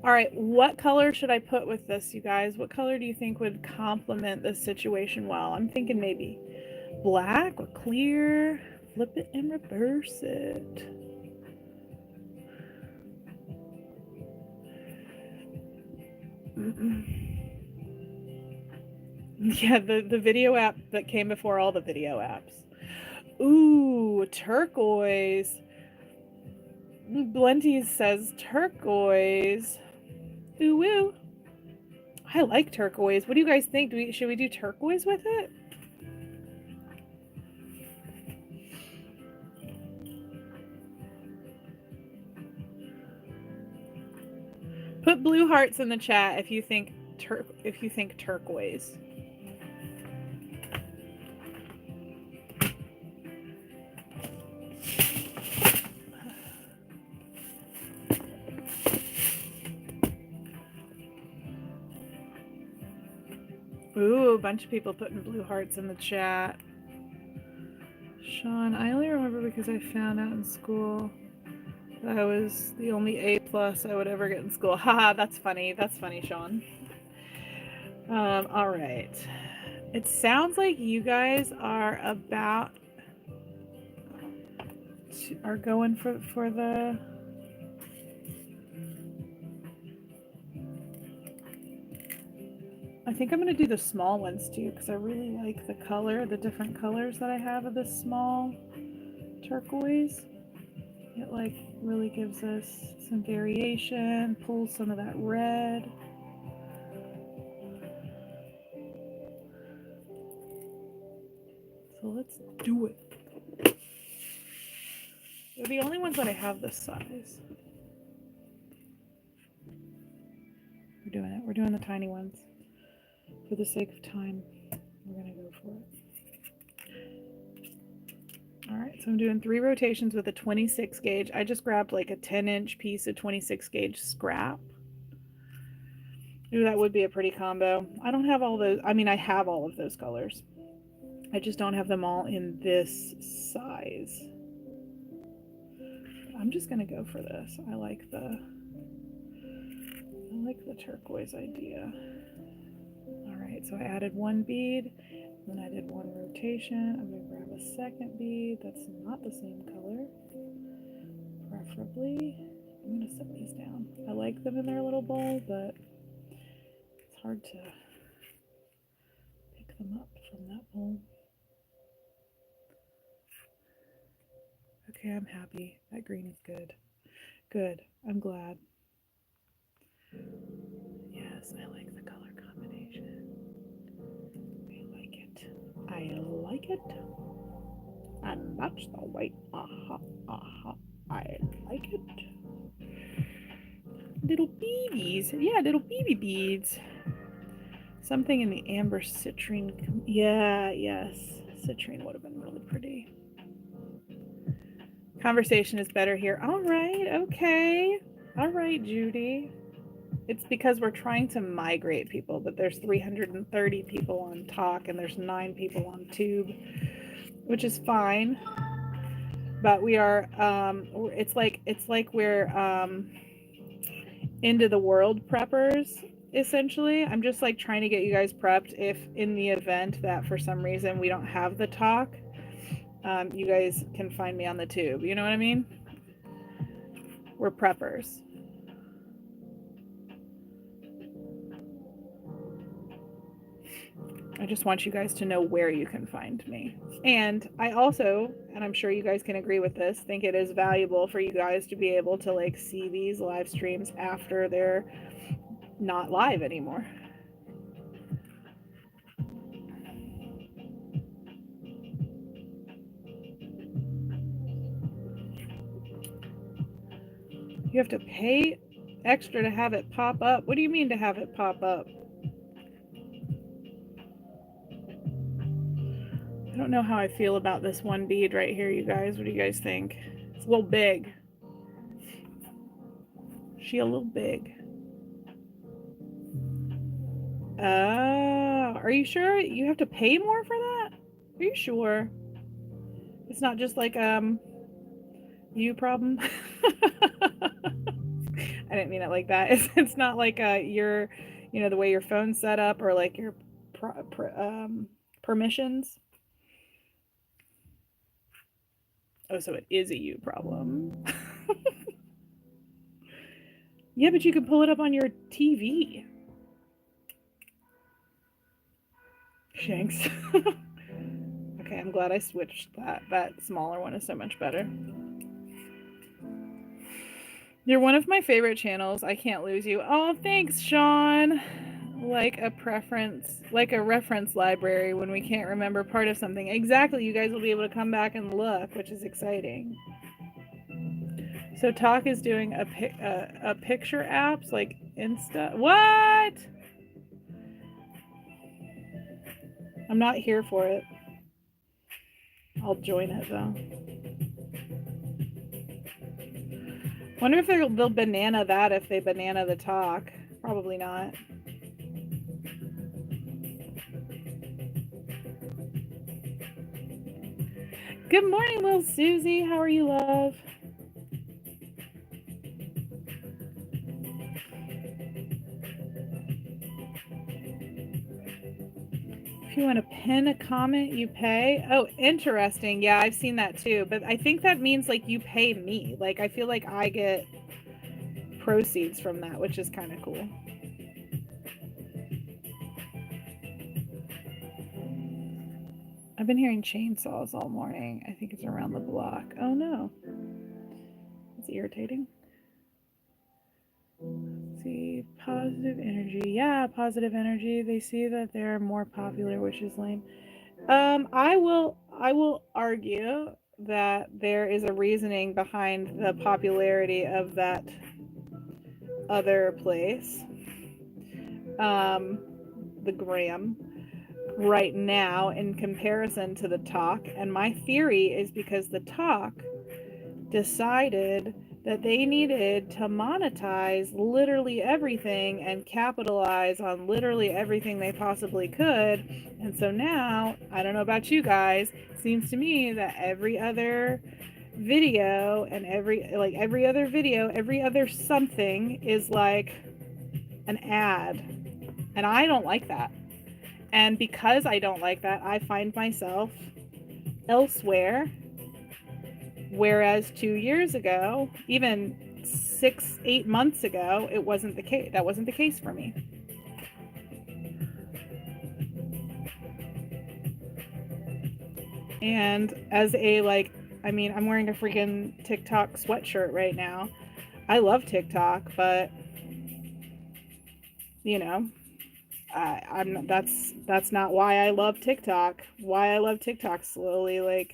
All right, what color should I put with this, you guys? What color do you think would complement this situation well? I'm thinking maybe black or clear. Flip it and reverse it. Yeah, the video app that came before all the video apps. Ooh, turquoise. Blenties says turquoise. Ooh, woo. I like turquoise. What do you guys think? Should we do turquoise with it? Put blue hearts in the chat if you think turquoise. Ooh, a bunch of people putting blue hearts in the chat. Sean, I only remember because I found out in school that I was the only A+ I would ever get in school. Haha, that's funny. That's funny, Sean. All right. It sounds like you guys are going for the... I think I'm going to do the small ones too, because I really like the color, the different colors that I have of this small turquoise. It like really gives us some variation, pulls some of that red. So let's do it. They're the only ones that I have this size. We're doing it. We're doing the tiny ones. For the sake of time, we're going to go for it. All right, so I'm doing 3 rotations with a 26 gauge. I just grabbed like a 10-inch piece of 26 gauge scrap. Ooh, that would be a pretty combo. I don't have all those. I mean, I have all of those colors. I just don't have them all in this size. I'm just going to go for this. I like the turquoise idea. All right, so I added 1 bead, then I did 1 rotation. I'm going to grab a second bead that's not the same color, preferably. I'm going to set these down. I like them in their little bowl, but it's hard to pick them up from that bowl. Okay, I'm happy. That green is good. Good. I'm glad. Yes, I like the color combination. I like it. I like it. And that's the white. Aha, aha. I like it. Little beads. Yeah, little BB beads. Something in the amber citrine. Yeah, yes. Citrine would have been really pretty. Conversation is better here. All right, okay. All right, Judy. It's because we're trying to migrate people, but there's 330 people on Talk and there's 9 people on Tube, which is fine. But we are, it's like we're into the world preppers, essentially. I'm just like trying to get you guys prepped if in the event that for some reason we don't have the Talk, you guys can find me on the Tube. You know what I mean? We're preppers. I just want you guys to know where you can find me. And I also, and I'm sure you guys can agree with this, think it is valuable for you guys to be able to like see these live streams after they're not live anymore. You have to pay extra to have it pop up. What do you mean to have it pop up? I don't know how I feel about this one bead right here, you guys. What do you guys think? It's a little big. She a little big. Are you sure you have to pay more for that? Are you sure? It's not just like you problem. I didn't mean it like that. It's not like your, you know, the way your phone's set up or like your permissions. Oh, so it is a you problem. Yeah, but you can pull it up on your TV. Shanks. Okay, I'm glad I switched that. That smaller one is so much better. You're one of my favorite channels. I can't lose you. Oh, thanks, Sean. Like a preference, like a reference library when we can't remember part of something. Exactly. You guys will be able to come back and look, which is exciting. So Talk is doing a picture apps like Insta. What? I'm not here for it. I'll join it though. Wonder if they'll banana that if they banana the Talk. Probably not. Good morning, little Susie. How are you, love? If you want to pin a comment, you pay. Oh, interesting. Yeah, I've seen that too. But I think that means like you pay me. Like I feel like I get proceeds from that, which is kind of cool. I've been hearing chainsaws all morning. I think it's around the block. Oh no. It's irritating. Let's see, positive energy. Yeah, positive energy. They see that they're more popular, which is lame. I will argue that there is a reasoning behind the popularity of that other place. The gram right now in comparison to the talk, and my theory is because the talk decided that they needed to monetize literally everything and capitalize on literally everything they possibly could. And so now, I don't know about you guys, it seems to me that every other video and every other something is like an ad. And I don't like that. And because I don't like that, I find myself elsewhere. Whereas 2 years ago, even 6-8 months ago, it wasn't the case. That wasn't the case for me. And as a I'm wearing a freaking TikTok sweatshirt right now. I love TikTok, but you know, that's not why I love TikTok. Why I love TikTok slowly, I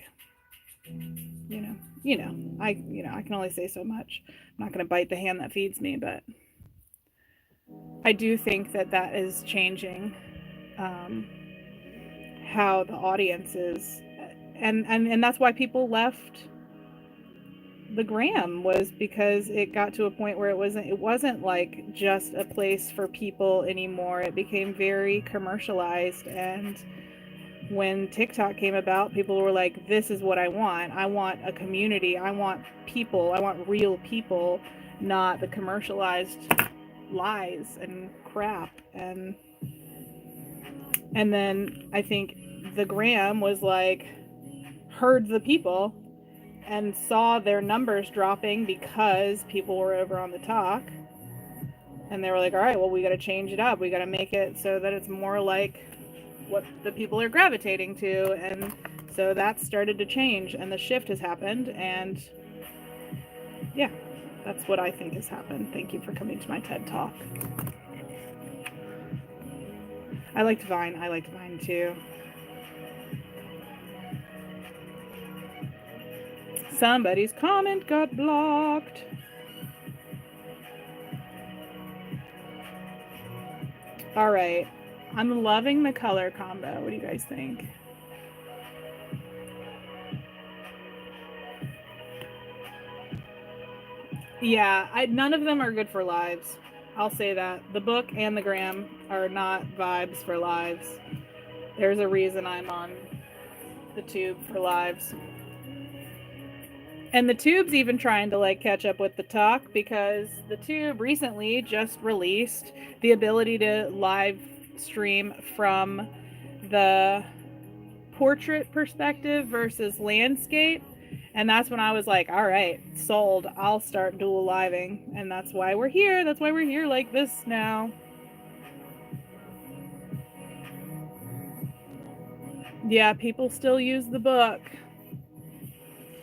can only say so much. I'm not going to bite the hand that feeds me, but I do think that is changing how the audience is, and that's why people left the gram, was because it got to a point where it wasn't like just a place for people anymore. It became very commercialized, and when TikTok came about, people were like, this is what I want. I want a community. I want people. I want real people, not the commercialized lies and crap. And then I think the gram was like, heard the people and saw their numbers dropping because people were over on the talk. And they were like, all right, well, we got to change it up. We got to make it so that it's more like what the people are gravitating to. And so that started to change, and the shift has happened. And yeah, that's what I think has happened. Thank you for coming to my TED Talk. I liked Vine too. Somebody's comment got blocked. All right. I'm loving the color combo. What do you guys think? Yeah, none of them are good for lives. I'll say that. The book and the gram are not vibes for lives. There's a reason I'm on the tube for lives. And the tube's even trying to catch up with the talk, because the tube recently just released the ability to live stream from the portrait perspective versus landscape. And that's when I was like, all right, sold. I'll start dual living. And that's why we're here. That's why we're here like this now. Yeah, people still use the book.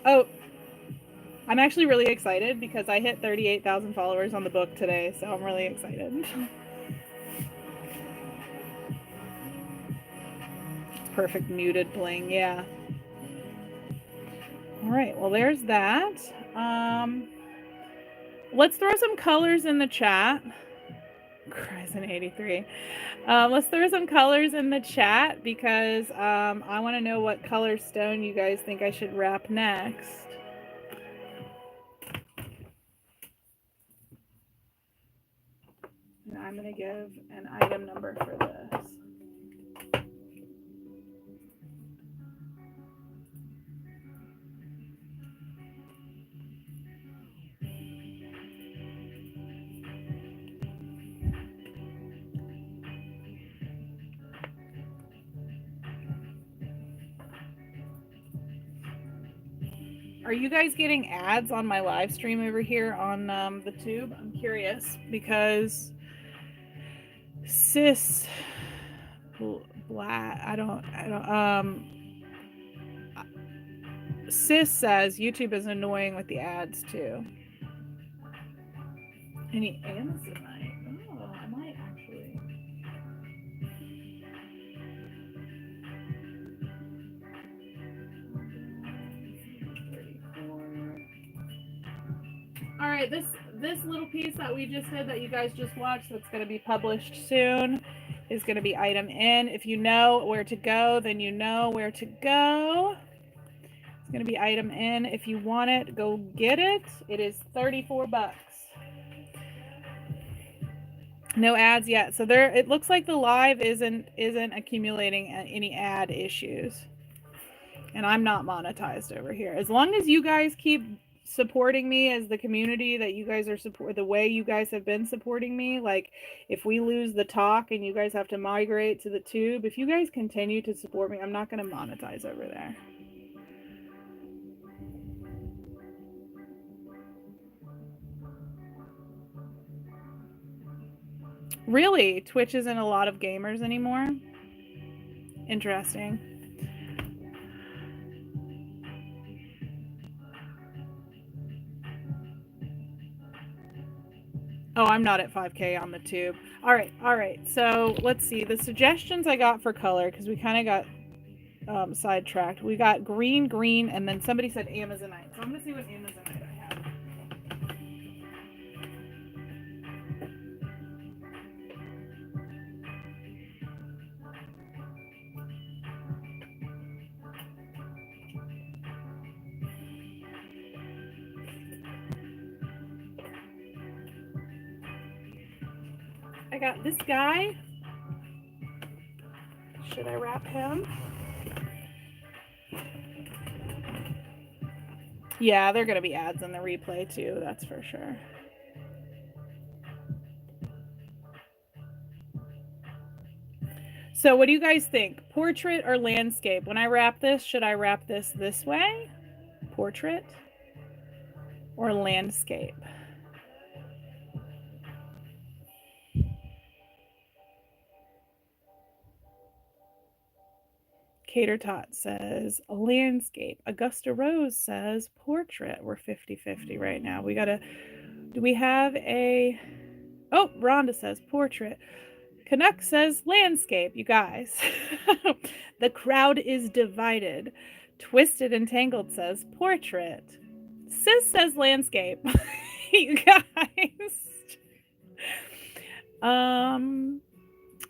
Oh, I'm actually really excited because I hit 38,000 followers on the book today, so I'm really excited. Perfect muted bling, yeah. All right, well, there's that. Let's throw some colors in the chat. Crescent 83. Let's throw some colors in the chat, because I want to know what color stone you guys think I should wrap next. And I'm going to give an item number for this. Are you guys getting ads on my live stream over here on the tube? I'm curious, because sis black, I don't Sis says YouTube is annoying with the ads too. Any Amazonite? Oh, I might actually. All right, this little piece that we just did that you guys just watched that's going to be published soon is going to be item in. If you know where to go, then you know where to go. It's going to be item in. If you want it, go get it. It is 34 bucks. No ads yet. So there, it looks like the live isn't accumulating any ad issues. And I'm not monetized over here. As long as you guys keep supporting me as the community that you guys are the way you guys have been supporting me, like if we lose the talk and you guys have to migrate to the tube, if you guys continue to support me, I'm not going to monetize over there. Really? Twitch isn't a lot of gamers anymore? Interesting. Oh, I'm not at 5K on the tube. All right. So let's see. The suggestions I got for color, because we kind of got sidetracked. We got green, and then somebody said Amazonite. So I'm going to see what Amazonite I have. I got this guy. Should I wrap him? Yeah, they're going to be ads in the replay too, that's for sure. So what do you guys think? Portrait or landscape? When I wrap this, should I wrap this way? Portrait or landscape? Cater Tot says landscape. Augusta Rose says portrait. We're 50-50 right now. Do we have a, oh, Rhonda says portrait. Canuck says landscape, you guys. The crowd is divided. Twisted and Tangled says portrait. Sis says landscape. You guys.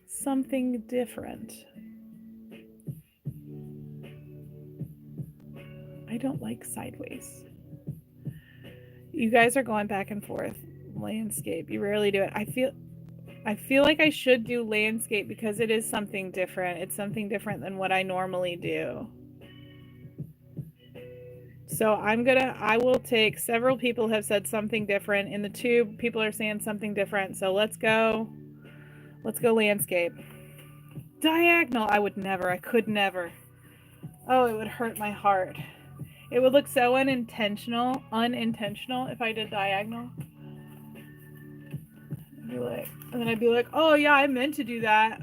Something different. I don't like sideways. You guys are going back and forth. Landscape. You rarely do it. I feel like I should do landscape because it is something different. It's something different than what I normally do. So I will take, several people have said something different. In the tube, people are saying something different. So let's go landscape. Diagonal, I could never. Oh, it would hurt my heart. It would look so unintentional if I did diagonal. And then I'd be like, oh yeah, I meant to do that.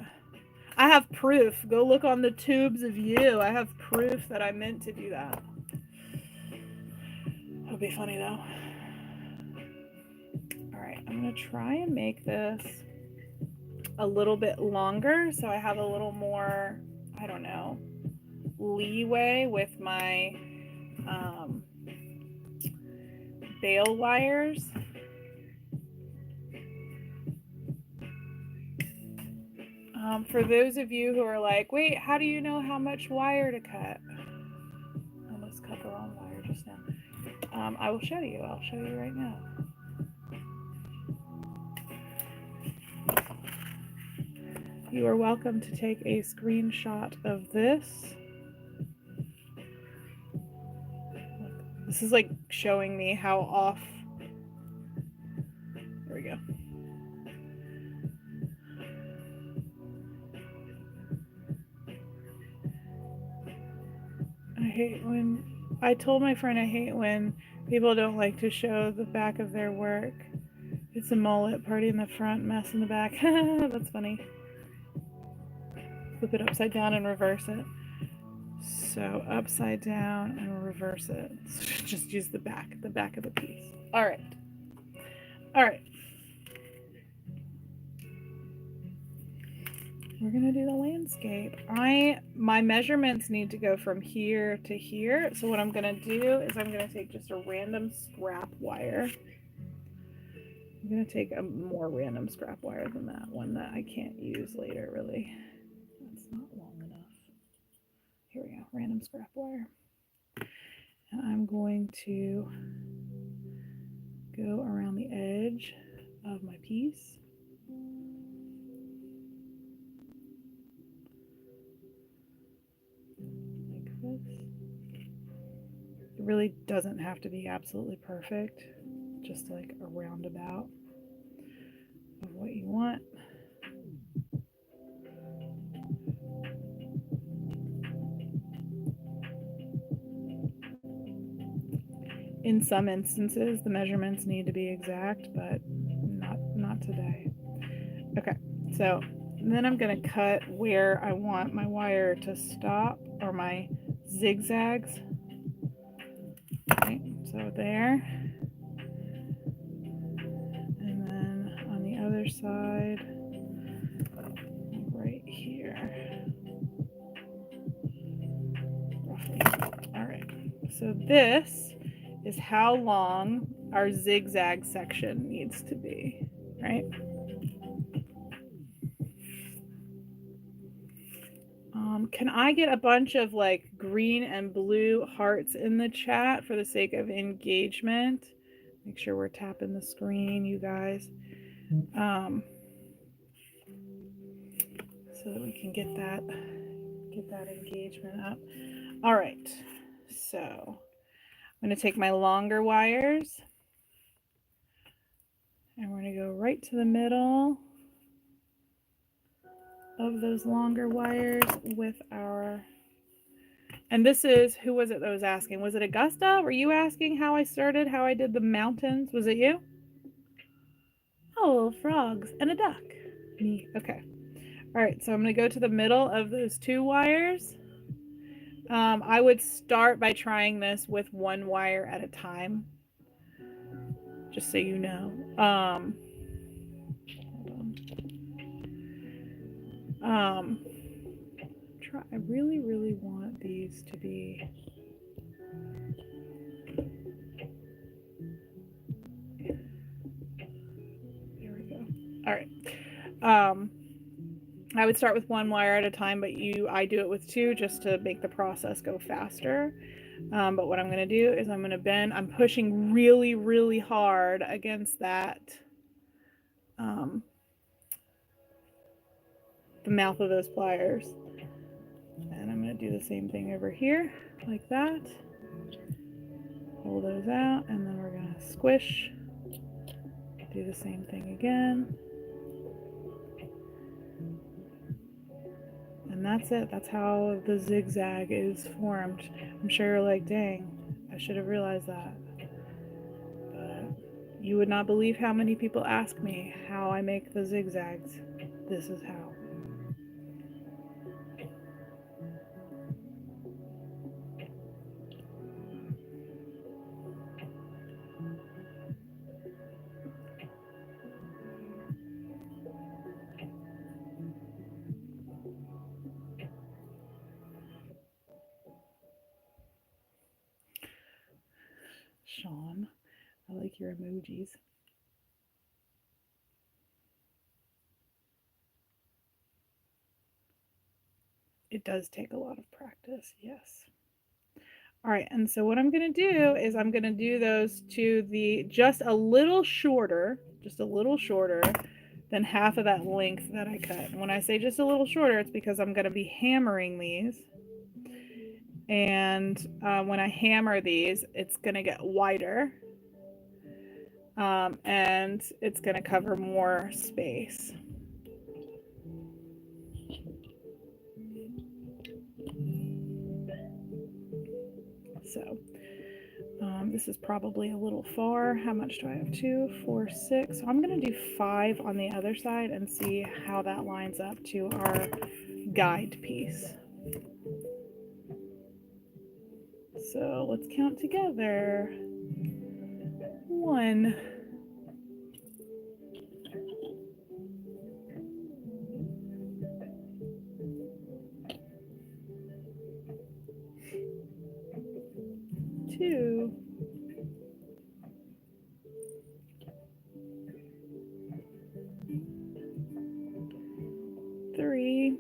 I have proof. Go look on the tubes of you. I have proof that I meant to do that. It'll be funny though. All right, I'm gonna try and make this a little bit longer so I have a little more, I don't know, leeway with my bail wires. For those of you who are like, wait, how do you know how much wire to cut? I almost cut the wrong wire just now. I will show you. I'll show you right now. You are welcome to take a screenshot of this. This is like showing me how off. There we go. I told my friend I hate when people don't like to show the back of their work. It's a mullet, party in the front, mess in the back. That's funny. Flip it upside down and reverse it. So upside down and reverse it. Just use the back of the piece. All right. All right. We're gonna do the landscape. My measurements need to go from here to here. So what I'm gonna do is I'm gonna take just a random scrap wire. I'm gonna take a more random scrap wire than that one that I can't use later, really. That's not long enough. Here we go, random scrap wire. And I'm going to go around the edge of my piece. Like this. It really doesn't have to be absolutely perfect, just like a roundabout of what you want. In some instances, the measurements need to be exact, but not today. Okay, so then I'm going to cut where I want my wire to stop, or my zigzags. Okay, so there. And then on the other side, right here. Roughly. All right, so this is how long our zigzag section needs to be, right? Can I get a bunch of like green and blue hearts in the chat for the sake of engagement? Make sure we're tapping the screen, you guys, so that we can get that engagement up. All right, so I'm going to take my longer wires and we're going to go right to the middle of those longer wires with our, and this is, who was it that was asking? Was it Augusta? Were you asking how I started, how I did the mountains? Was it you? Oh, frogs and a duck. Me. Okay. All right, so I'm going to go to the middle of those two wires. I would start by trying this with one wire at a time, just so you know. I really, really want these to be. There we go. All right. I would start with one wire at a time, but I do it with two just to make the process go faster. But what I'm going to do is I'm going to bend. I'm pushing really, really hard against that, the mouth of those pliers. And I'm going to do the same thing over here, like that. Pull those out, and then we're going to squish. Do the same thing again. And that's it. That's how the zigzag is formed. I'm sure you're like, dang, I should have realized that. But you would not believe how many people ask me how I make the zigzags. This is how. Sean, I like your emojis. It does take a lot of practice, yes. All right, and so what I'm going to do is I'm going to do those to the just a little shorter than half of that length that I cut. And when I say just a little shorter, it's because I'm going to be hammering these. And when I hammer these, it's going to get wider. And it's going to cover more space. So this is probably a little far. How much do I have? 2, 4, 6. So I'm going to do 5 on the other side and see how that lines up to our guide piece. So let's count together. 1, 2, 3,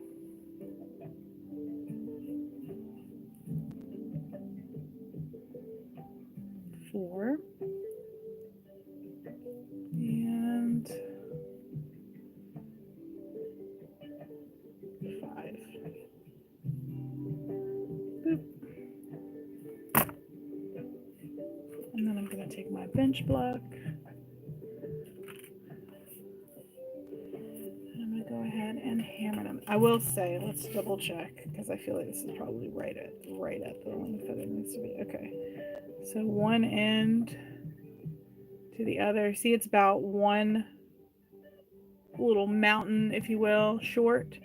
4, and 5. Boop. And then I'm going to take my bench block. And I'm going to go ahead and hammer them. I will say, let's double check, because I feel like this is probably right at the length that it needs to be. Okay. So one end to the other. See, it's about one little mountain, if you will, short.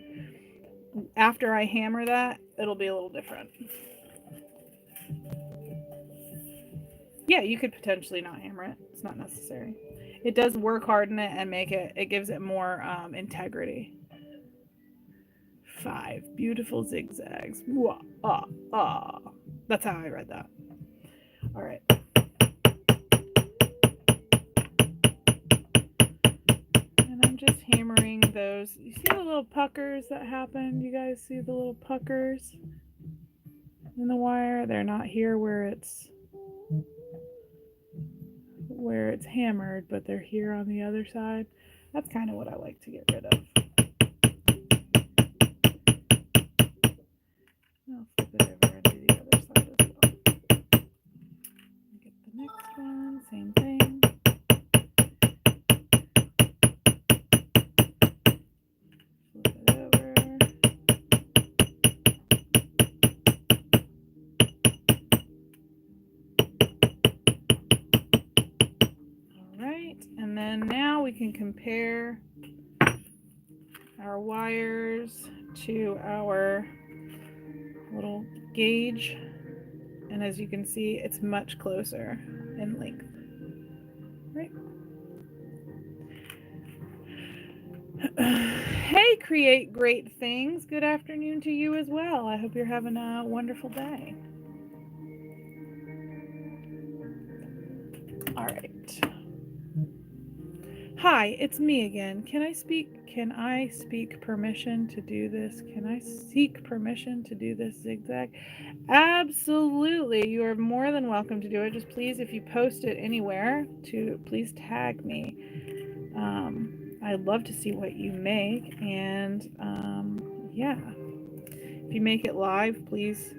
After I hammer that, it'll be a little different. Yeah, you could potentially not hammer it. It's not necessary. It does work harden it and it gives it more integrity. 5 beautiful zigzags. Wah, ah, ah. That's how I read that. All right. And I'm just hammering those. You see the little puckers that happen? You guys see the little puckers in the wire? They're not here where it's hammered, but they're here on the other side. That's kind of what I like to get rid of. I'll flip it over and do the other side as well. Get the next one, same thing. Flip it over. All right, and then now we can compare our wires to our little gauge, and as you can see, it's much closer in length, right? Hey, create great things. Good afternoon to you as well. I hope you're having a wonderful day. All right. Hi, it's me again. Can I speak permission to do this? Can I seek permission to do this zigzag? Absolutely. You are more than welcome to do it. Just please, if you post it anywhere, please tag me. I'd love to see what you make. And yeah, if you make it live, please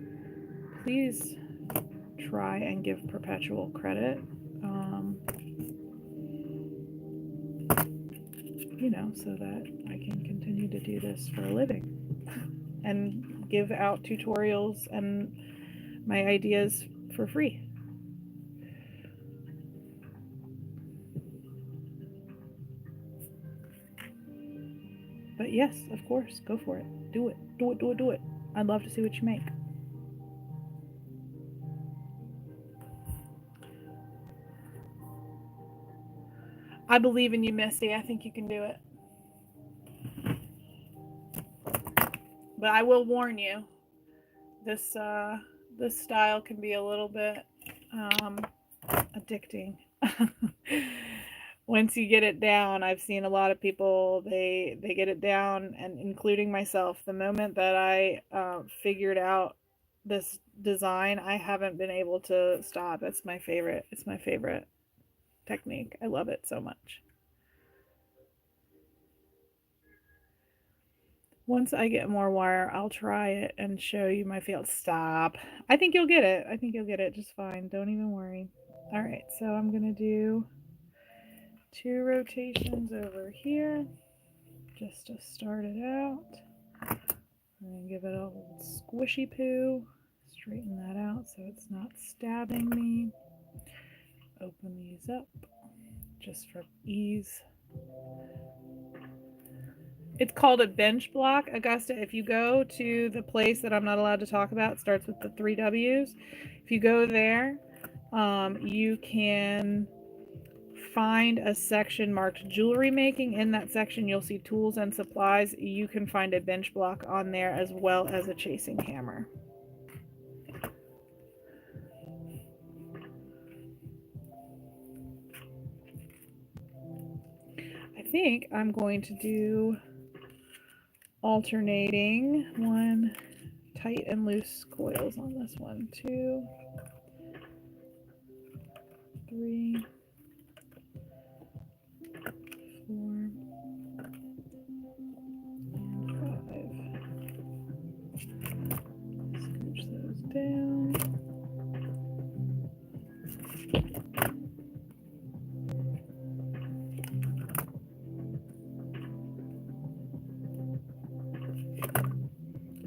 try and give perpetual credit. You know, so that I can continue to do this for a living and give out tutorials and my ideas for free. But yes, of course, go for it. Do it. Do it, do it, do it. I'd love to see what you make. I believe in you, Misty. I think you can do it. But I will warn you, this style can be a little bit addicting. Once you get it down, I've seen a lot of people, they get it down, and including myself, the moment that I figured out this design, I haven't been able to stop. It's my favorite technique. I love it so much. Once I get more wire, I'll try it and show you my field. Stop. I think you'll get it. I think you'll get it just fine. Don't even worry. All right, so I'm going to do 2 rotations over here just to start it out. And give it a little squishy poo. Straighten that out so it's not stabbing me. Open these up just for ease. It's called a bench block. Augusta, if you go to the place that I'm not allowed to talk about, it starts with the 3 W's. If you go there, you can find a section marked jewelry making. In that section, you'll see tools and supplies. You can find a bench block on there as well as a chasing hammer. I think I'm going to do alternating one tight and loose coils on this one. 2, 3, 4, and 5. Scooch those down.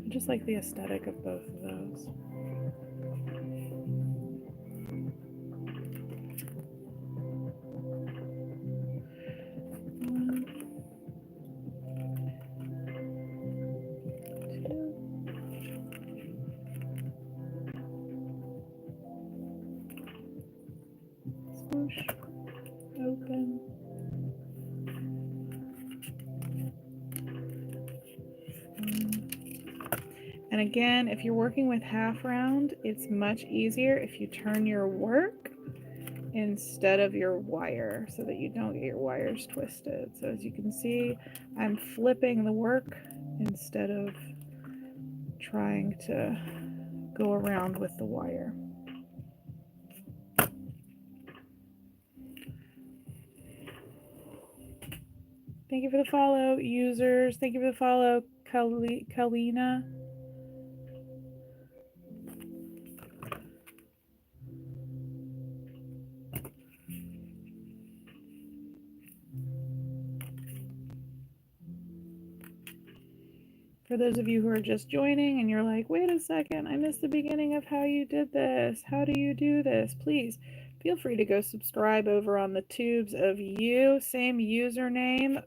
I just like the aesthetic of both of those. Open. And again, if you're working with half round, it's much easier if you turn your work instead of your wire so that you don't get your wires twisted. So as you can see, I'm flipping the work instead of trying to go around with the wire. Thank you for the follow, users. Thank you for the follow, Kalina. For those of you who are just joining and you're like, wait a second, I missed the beginning of how you did this. How do you do this? Please feel free to go subscribe over on the tubes of you. Same username.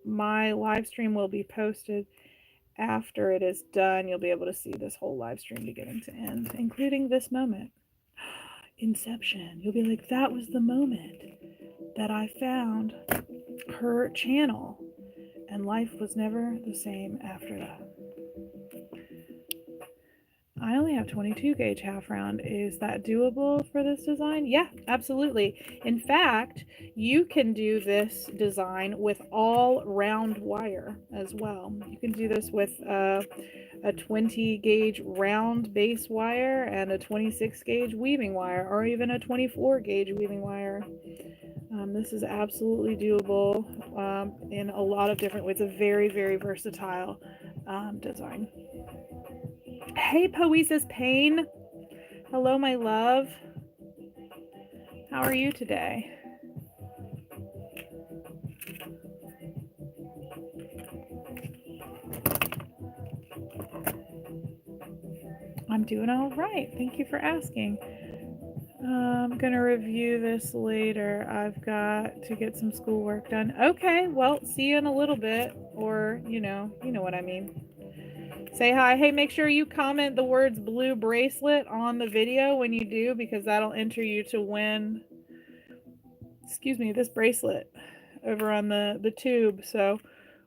My live stream will be posted after it is done. You'll be able to see this whole live stream beginning to end, including this moment. Inception. You'll be like, that was the moment that I found her channel. And life was never the same after that. I only have 22 gauge half round. Is that doable for this design? Yeah, absolutely. In fact, you can do this design with all round wire as well. You can do this with a 20 gauge round base wire and a 26 gauge weaving wire, or even a 24 gauge weaving wire. This is absolutely doable in a lot of different ways. It's a very, very versatile design. Hey, Poesis Pain. Hello, my love. How are you today? I'm doing all right. Thank you for asking. I'm going to review this later. I've got to get some schoolwork done. Okay, well, see you in a little bit. Or, you know what I mean. Say hi. Hey, make sure you comment the words blue bracelet on the video when you do, because that'll enter you to win, excuse me, this bracelet over on the tube. So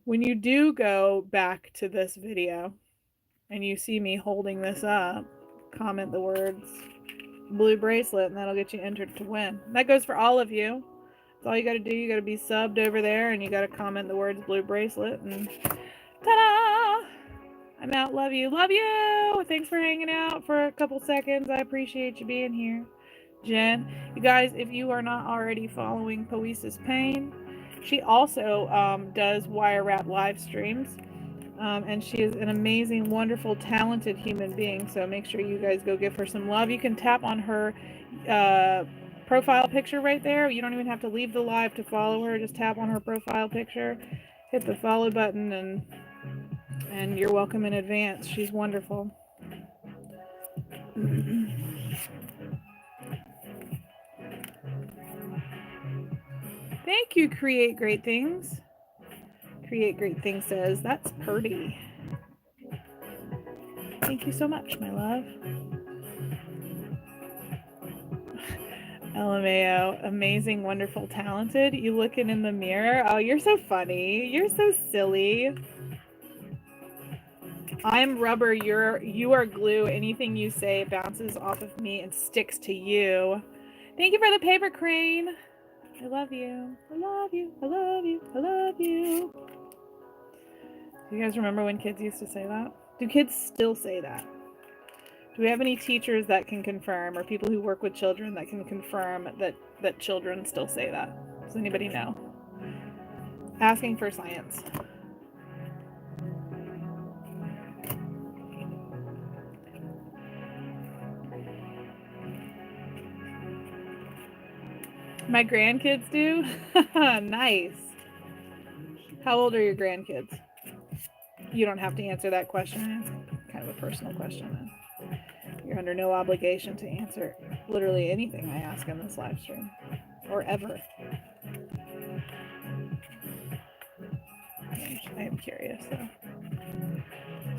when you do go back to this video and you see me holding this up, comment the words blue bracelet and that'll get you entered to win. That goes for all of you. That's all you got to do. You got to be subbed over there and you got to comment the words blue bracelet and ta-da! I'm out. Love you. Love you. Thanks for hanging out for a couple seconds. I appreciate you being here. Jen, you guys, if you are not already following Poesis Pain, she also does wire wrap live streams. And she is an amazing, wonderful, talented human being. So make sure you guys go give her some love. You can tap on her profile picture right there. You don't even have to leave the live to follow her. Just tap on her profile picture, hit the follow button, and you're welcome in advance. She's wonderful. Thank you, Create Great Things. Create Great Things says, that's pretty. Thank you so much, my love. LMAO, amazing, wonderful, talented. You looking in the mirror? Oh, you're so funny. You're so silly. I'm rubber, you are glue. Anything you say bounces off of me and sticks to you. Thank you for the paper crane. I love you. I love you. I love you. I love you. Do you guys remember when kids used to say that? Do kids still say that? Do we have any teachers that can confirm, or people who work with children that can confirm that children still say that? Does anybody know? Asking for science. My grandkids do? Nice. How old are your grandkids? You don't have to answer that question. It's kind of a personal question. You're under no obligation to answer literally anything I ask in this live stream, or ever. I am curious though.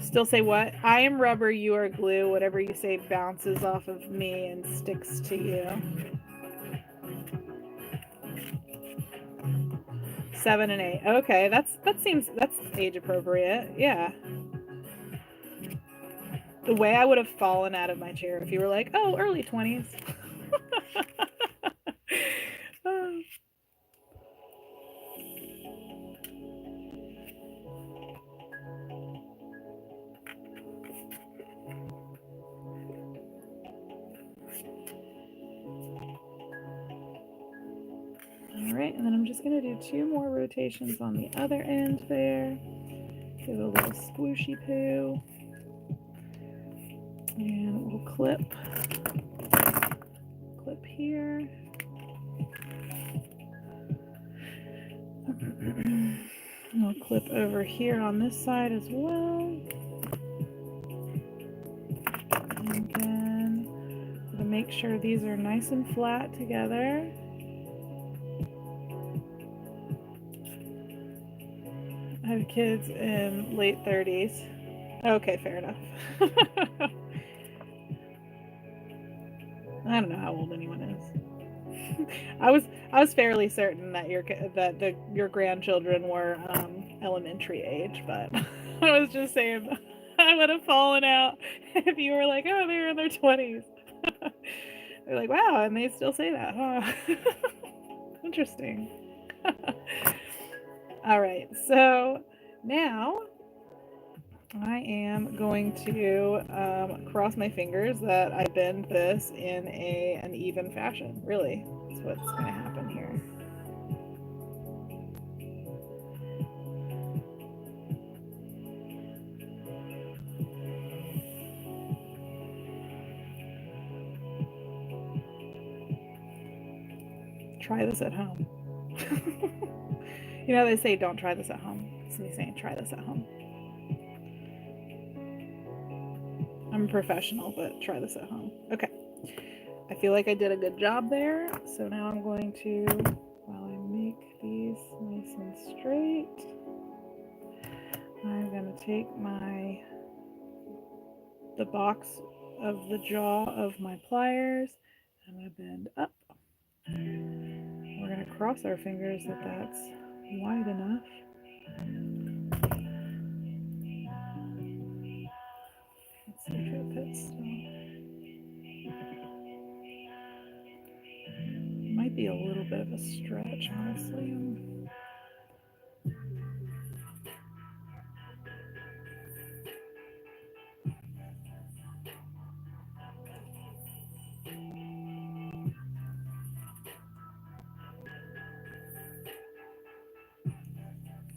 Still say what? I am rubber, you are glue. Whatever you say bounces off of me and sticks to you. 7 and 8. Okay, that's age appropriate. Yeah. The way I would have fallen out of my chair if you were like, oh, early 20s. Oh. All right, and then I'm just going to do 2 more rotations on the other end there. Give it a little squishy poo. And we'll clip here. I'll clip over here on this side as well. And then to make sure these are nice and flat together. I have kids in late 30s. Okay, fair enough. I don't know how old anyone is. I was fairly certain that your grandchildren were elementary age, but I was just saying I would have fallen out if you were like, oh, they're in their 20s. They're like, wow, and they still say that, huh? Interesting. All right, so now I am going to cross my fingers that I bend this in an even fashion. Really, that's what's going to happen here. Try this at home. You know, they say don't try this at home. It's me saying try this at home. I'm a professional, but try this at home. Okay. I feel like I did a good job there. So now I'm going to, while I make these nice and straight, I'm going to take the box of the jaw of my pliers. I'm going to bend up. We're going to cross our fingers that that's wide enough. Let's see if it fits still. Might be a little bit of a stretch, honestly.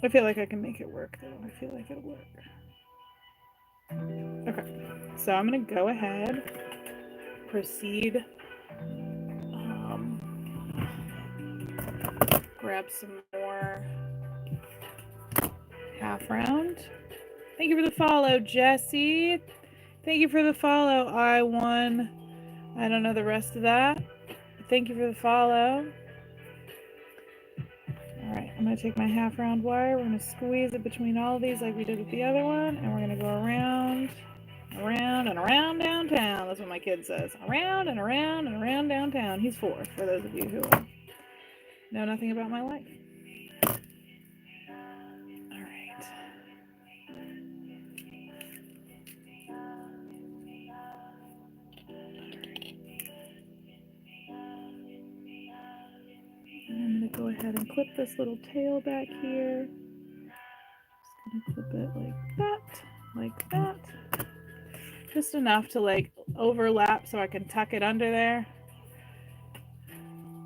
I feel like I can make it work, though. I feel like it'll work. Okay, so I'm going to go ahead, proceed, grab some more half round. Thank you for the follow, Jesse. Thank you for the follow, I1. I don't know the rest of that. Thank you for the follow. All right, I'm gonna take my half round wire, we're gonna squeeze it between all of these like we did with the other one, and we're gonna go around, around, and around downtown. That's what my kid says. Around and around and around downtown. He's 4, for those of you who know nothing about my life. All right. And I'm gonna go ahead and clip this little tail back here. Just gonna clip it like that. Just enough to like overlap so I can tuck it under there,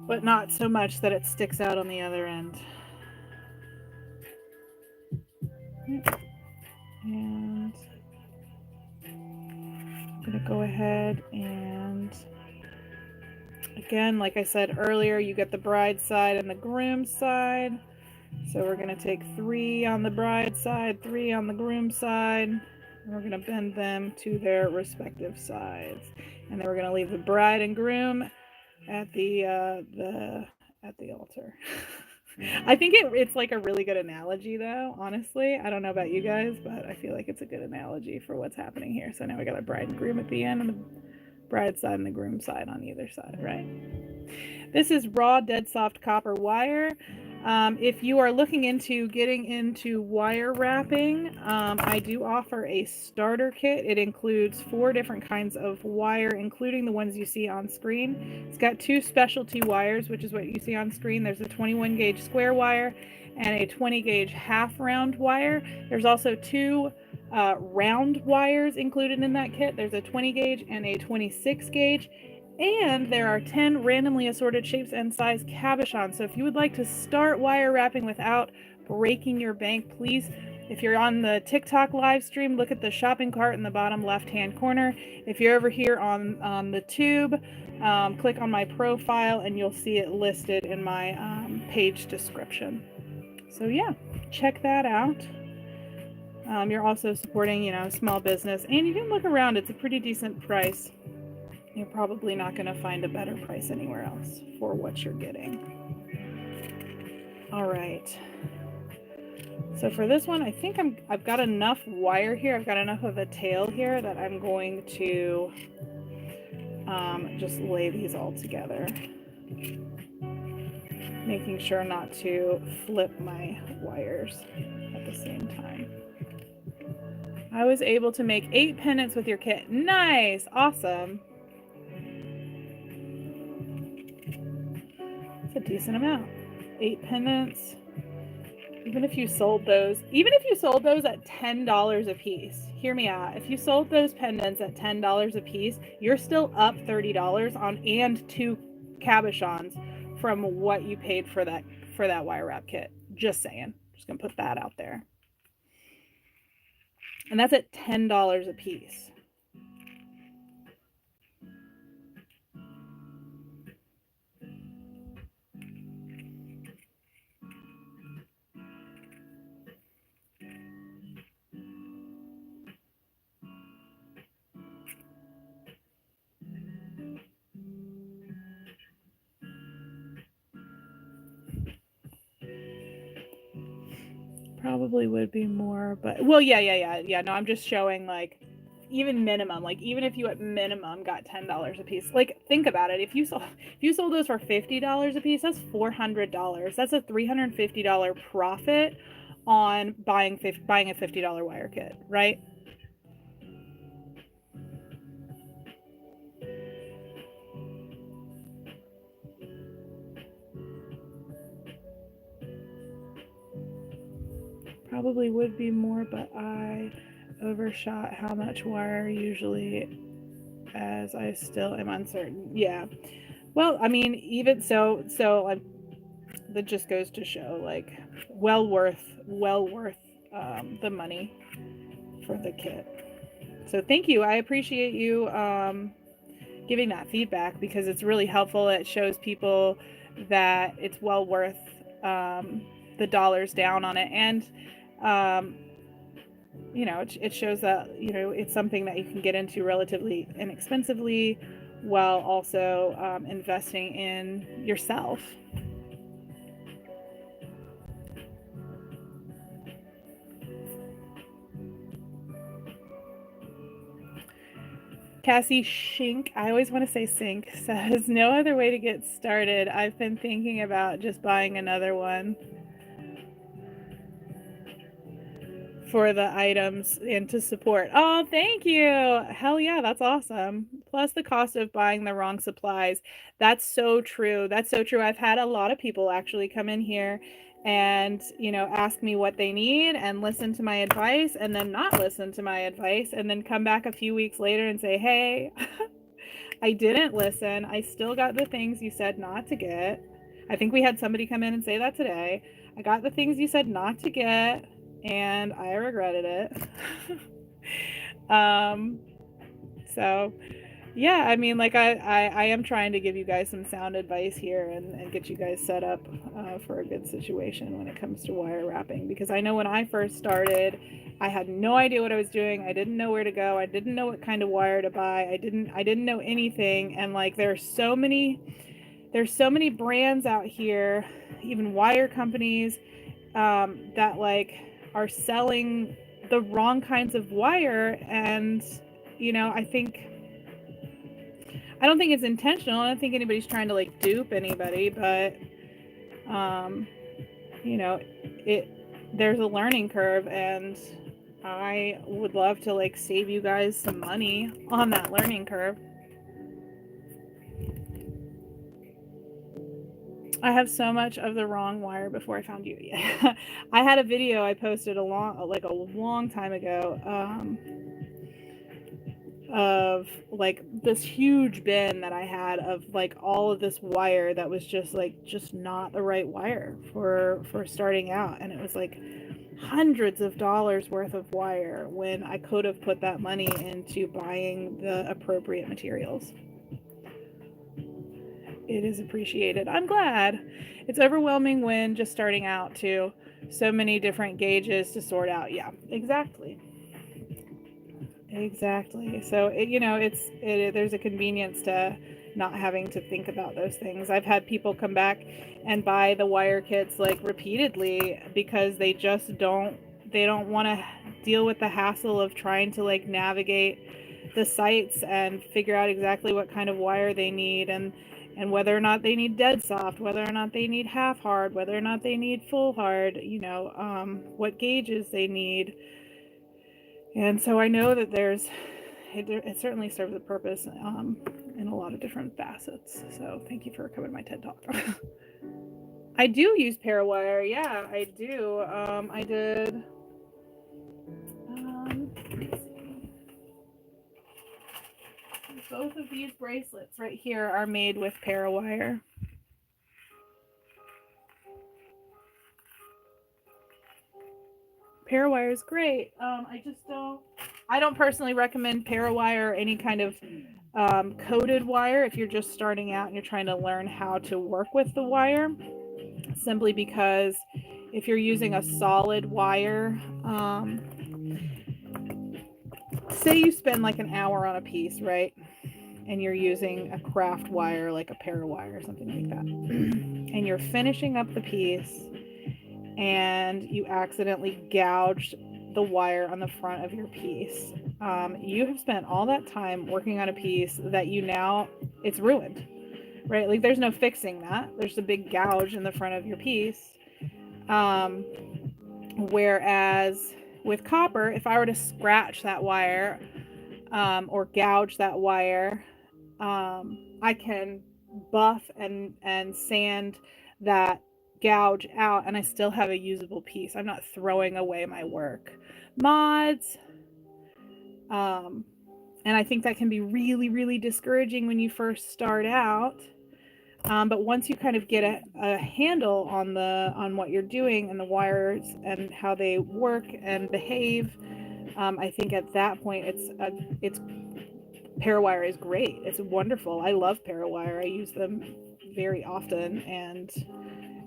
but not so much that it sticks out on the other end. And I'm gonna go ahead and, again, like I said earlier, you get the bride side and the groom side. So we're gonna take 3 on the bride side, 3 on the groom side, and we're gonna bend them to their respective sides. And then we're gonna leave the bride and groom at the altar. I think it's like a really good analogy though, honestly. I don't know about you guys, but I feel like it's a good analogy for what's happening here. So now we got a bride and groom at the end, and the bride side and the groom side on either side, right? This is raw dead soft copper wire. If you are looking into getting into wire wrapping, I do offer a starter kit. It includes 4 different kinds of wire, including the ones you see on screen. It's got 2 specialty wires, which is what you see on screen. There's a 21 gauge square wire and a 20 gauge half round wire. There's also 2 round wires included in that kit. There's a 20 gauge and a 26 gauge. And there are 10 randomly assorted shapes and size cabochons. So if you would like to start wire wrapping without breaking your bank, please, if you're on the TikTok live stream, look at the shopping cart in the bottom left-hand corner. If you're over here on the tube, click on my profile and you'll see it listed in my page description. So yeah, check that out. You're also supporting, small business, and you can look around. It's a pretty decent price. You're probably not going to find a better price anywhere else for what you're getting. All right. So for this one, I think I've got enough wire here. I've got enough of a tail here that I'm going to just lay these all together, making sure not to flip my wires at the same time. I was able to make 8 pendants with your kit. Nice, awesome. It's a decent amount. 8 pendants. Even if you sold those at $10 a piece, hear me out. If you sold those pendants at $10 a piece, you're still up $30 on and 2 cabochons from what you paid for that wire wrap kit. Just saying. Just gonna put that out there. And that's at $10 a piece. Probably would be more, but well, yeah. No, I'm just showing like even minimum, like even if you at minimum got $10 a piece, like think about it. If you sold those for $50 a piece, that's $400. That's a $350 profit on buying a $50 wire kit, right? Probably would be more, but I overshot how much wire usually, as I still am uncertain. Yeah. Well, I mean, even so that just goes to show, like, well worth the money for the kit. So thank you. I appreciate you giving that feedback, because it's really helpful. It shows people that it's well worth the dollars down on it, and it shows that it's something that you can get into relatively inexpensively, while also investing in yourself. Cassie Shink, I always want to say Sink, says, no other way to get started. I've been thinking about just buying another one for the items and to support. Oh, thank you. Hell yeah, that's awesome. Plus the cost of buying the wrong supplies. That's so true. That's so true. I've had a lot of people actually come in here and, you know, ask me what they need and listen to my advice and then not listen to my advice and then come back a few weeks later and say, hey, I didn't listen. I still got the things you said not to get. I think we had somebody come in and say that today. I got the things you said not to get, and I regretted it. So yeah, I mean, like I am trying to give you guys some sound advice here and get you guys set up for a good situation when it comes to wire wrapping, because I know when I first started, I had no idea what I was doing. I didn't know where to go. I didn't know what kind of wire to buy. I didn't know anything. And like there's so many brands out here, even wire companies, that like are selling the wrong kinds of wire. And you know, I don't think it's intentional. I don't think anybody's trying to like dupe anybody, but you know, there's a learning curve, and I would love to like save you guys some money on that learning curve. I have so much of the wrong wire before I found you. Yeah. I had a video I posted a long time ago, of like this huge bin that I had of like all of this wire that was just not the right wire for starting out, and it was like hundreds of dollars worth of wire when I could have put that money into buying the appropriate materials. It is appreciated. I'm glad. It's overwhelming when just starting out too. So many different gauges to sort out. Yeah, exactly. Exactly. So you know, there's a convenience to not having to think about those things. I've had people come back and buy the wire kits like repeatedly because they don't want to deal with the hassle of trying to like navigate the sites and figure out exactly what kind of wire they need, and whether or not they need dead soft, whether or not they need half hard, whether or not they need full hard, you know, what gauges they need. And so I know that it certainly serves a purpose in a lot of different facets. So thank you for coming to my TED Talk. I do use Parawire. Yeah, I do. I did. Let's see. Both of these bracelets right here are made with Parawire. Parawire is great. I don't personally recommend Parawire or any kind of coated wire if you're just starting out and you're trying to learn how to work with the wire, simply because if you're using a solid wire, say you spend like an hour on a piece, right? And you're using a craft wire like a Parawire or something like that, and you're finishing up the piece and you accidentally gouged the wire on the front of your piece. You have spent all that time working on a piece that it's ruined, right? Like there's no fixing that. There's a big gouge in the front of your piece. Whereas with copper, if I were to scratch that wire or gouge that wire, I can buff and sand that gouge out, and I still have a usable piece. I'm not throwing away my work. Mods, and I think that can be really, really discouraging when you first start out. But once you kind of get a handle on what you're doing and the wires and how they work and behave, I think at that point it's Parawire is great. It's wonderful. I love Parawire. I use them very often, and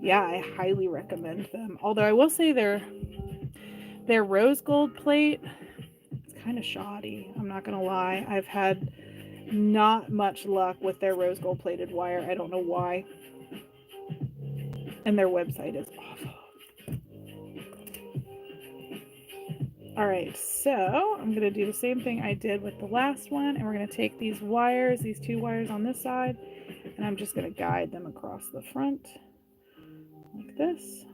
yeah, I highly recommend them. Although I will say their rose gold plate, it's kind of shoddy. I'm not gonna lie. I've had not much luck with their rose gold plated wire. I don't know why. And their website is awful. All right, so I'm going to do the same thing I did with the last one, and we're going to take these wires, these two wires on this side, and I'm just going to guide them across the front like this,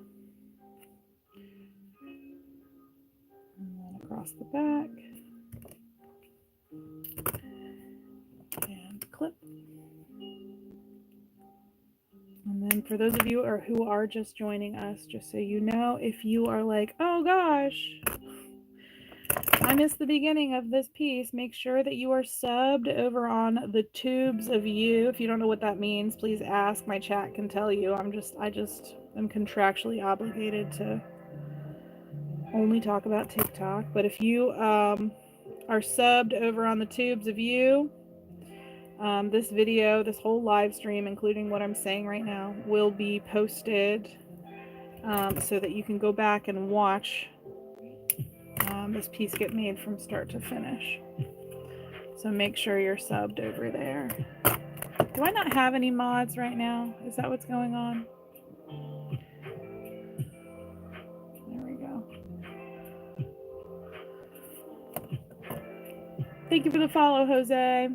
and then across the back, and clip. And then for those of you who are just joining us, just so you know, if you are like, oh gosh, I missed the beginning of this piece, make sure that you are subbed over on the tubes of you. If you don't know what that means, please ask. My chat can tell you. I just am contractually obligated to only talk about TikTok. But if you are subbed over on the tubes of you, this video, this whole live stream, including what I'm saying right now, will be posted so that you can go back and watch this piece get made from start to finish. So make sure you're subbed over there. Do I not have any mods right now? Is that what's going on? There we go. Thank you for the follow, Jose.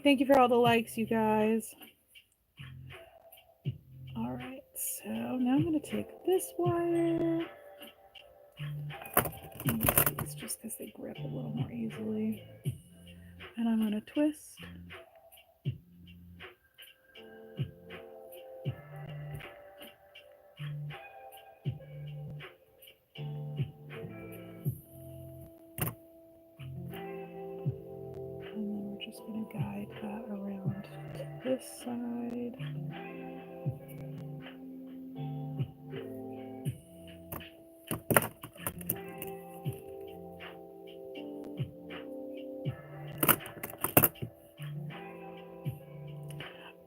Thank you for all the likes, you guys. All right, so now I'm going to take this wire. It's just because they grip a little more easily. And I'm going to twist. And then we're just going to guide that around to this side.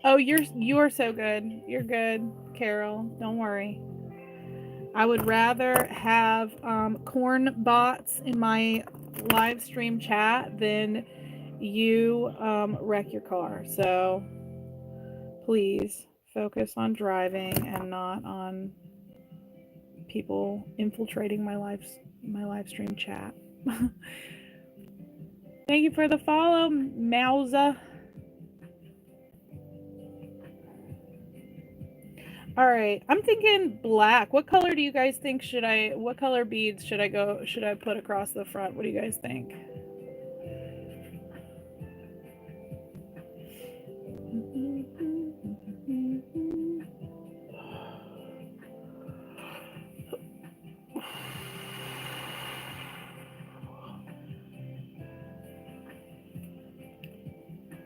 Oh, you are so good. You're good, Carol. Don't worry. I would rather have corn bots in my live stream chat than you wreck your car. So please focus on driving and not on people infiltrating my live stream chat. Thank you for the follow, Mauza. All right, I'm thinking black. What color do you guys think what color beads should I put across the front? What do you guys think?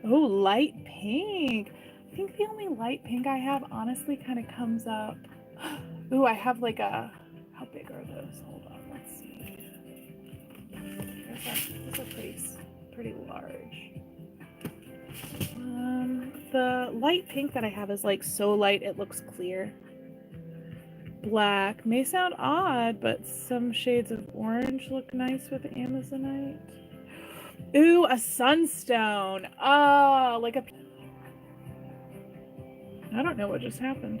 Oh, light pink. I think the only light pink I have honestly kind of comes up. Ooh, I have like how big are those? Hold on, let's see. Those are pretty large. The light pink that I have is like so light it looks clear. Black may sound odd, but some shades of orange look nice with Amazonite. Ooh, a sunstone. Oh, like I don't know what just happened.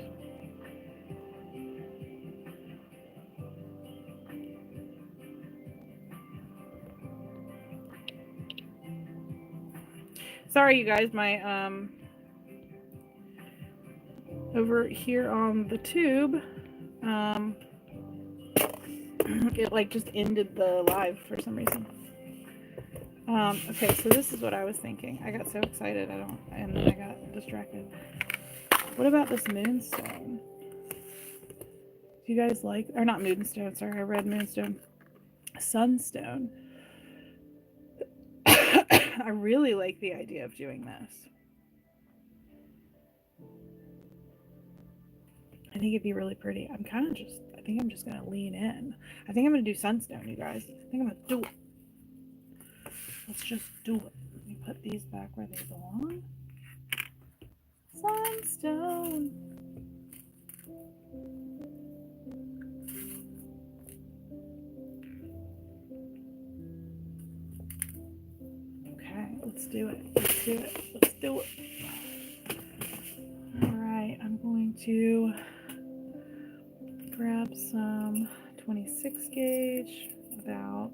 Sorry, you guys, my over here on the tube, it like just ended the live for some reason. Okay, so this is what I was thinking. I got so excited, and then I got distracted. What about this moonstone? Do you guys like, or not moonstone, sorry, I read moonstone. Sunstone. I really like the idea of doing this. I think it'd be really pretty. I think I'm just gonna lean in. I think I'm gonna do sunstone, you guys. I think I'm gonna do it. Let's just do it. Let me put these back where they belong. Sunstone. Okay, let's do it. Let's do it. Let's do it. All right, I'm going to grab some 6 gauge, about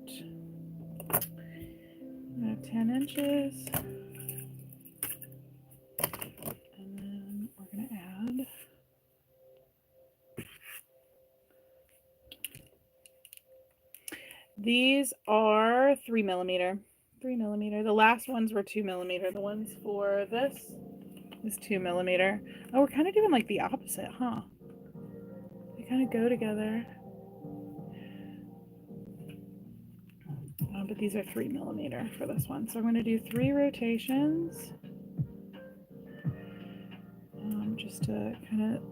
10 inches. And then we're going to add these are 3 millimeter. 3 millimeter. The last ones were 2 millimeter. The ones for this is 2 millimeter. Oh, we're kind of doing like the opposite, huh? They kind of go together. But these are 3 millimeter for this one. So I'm going to do 3 rotations. Just to kind of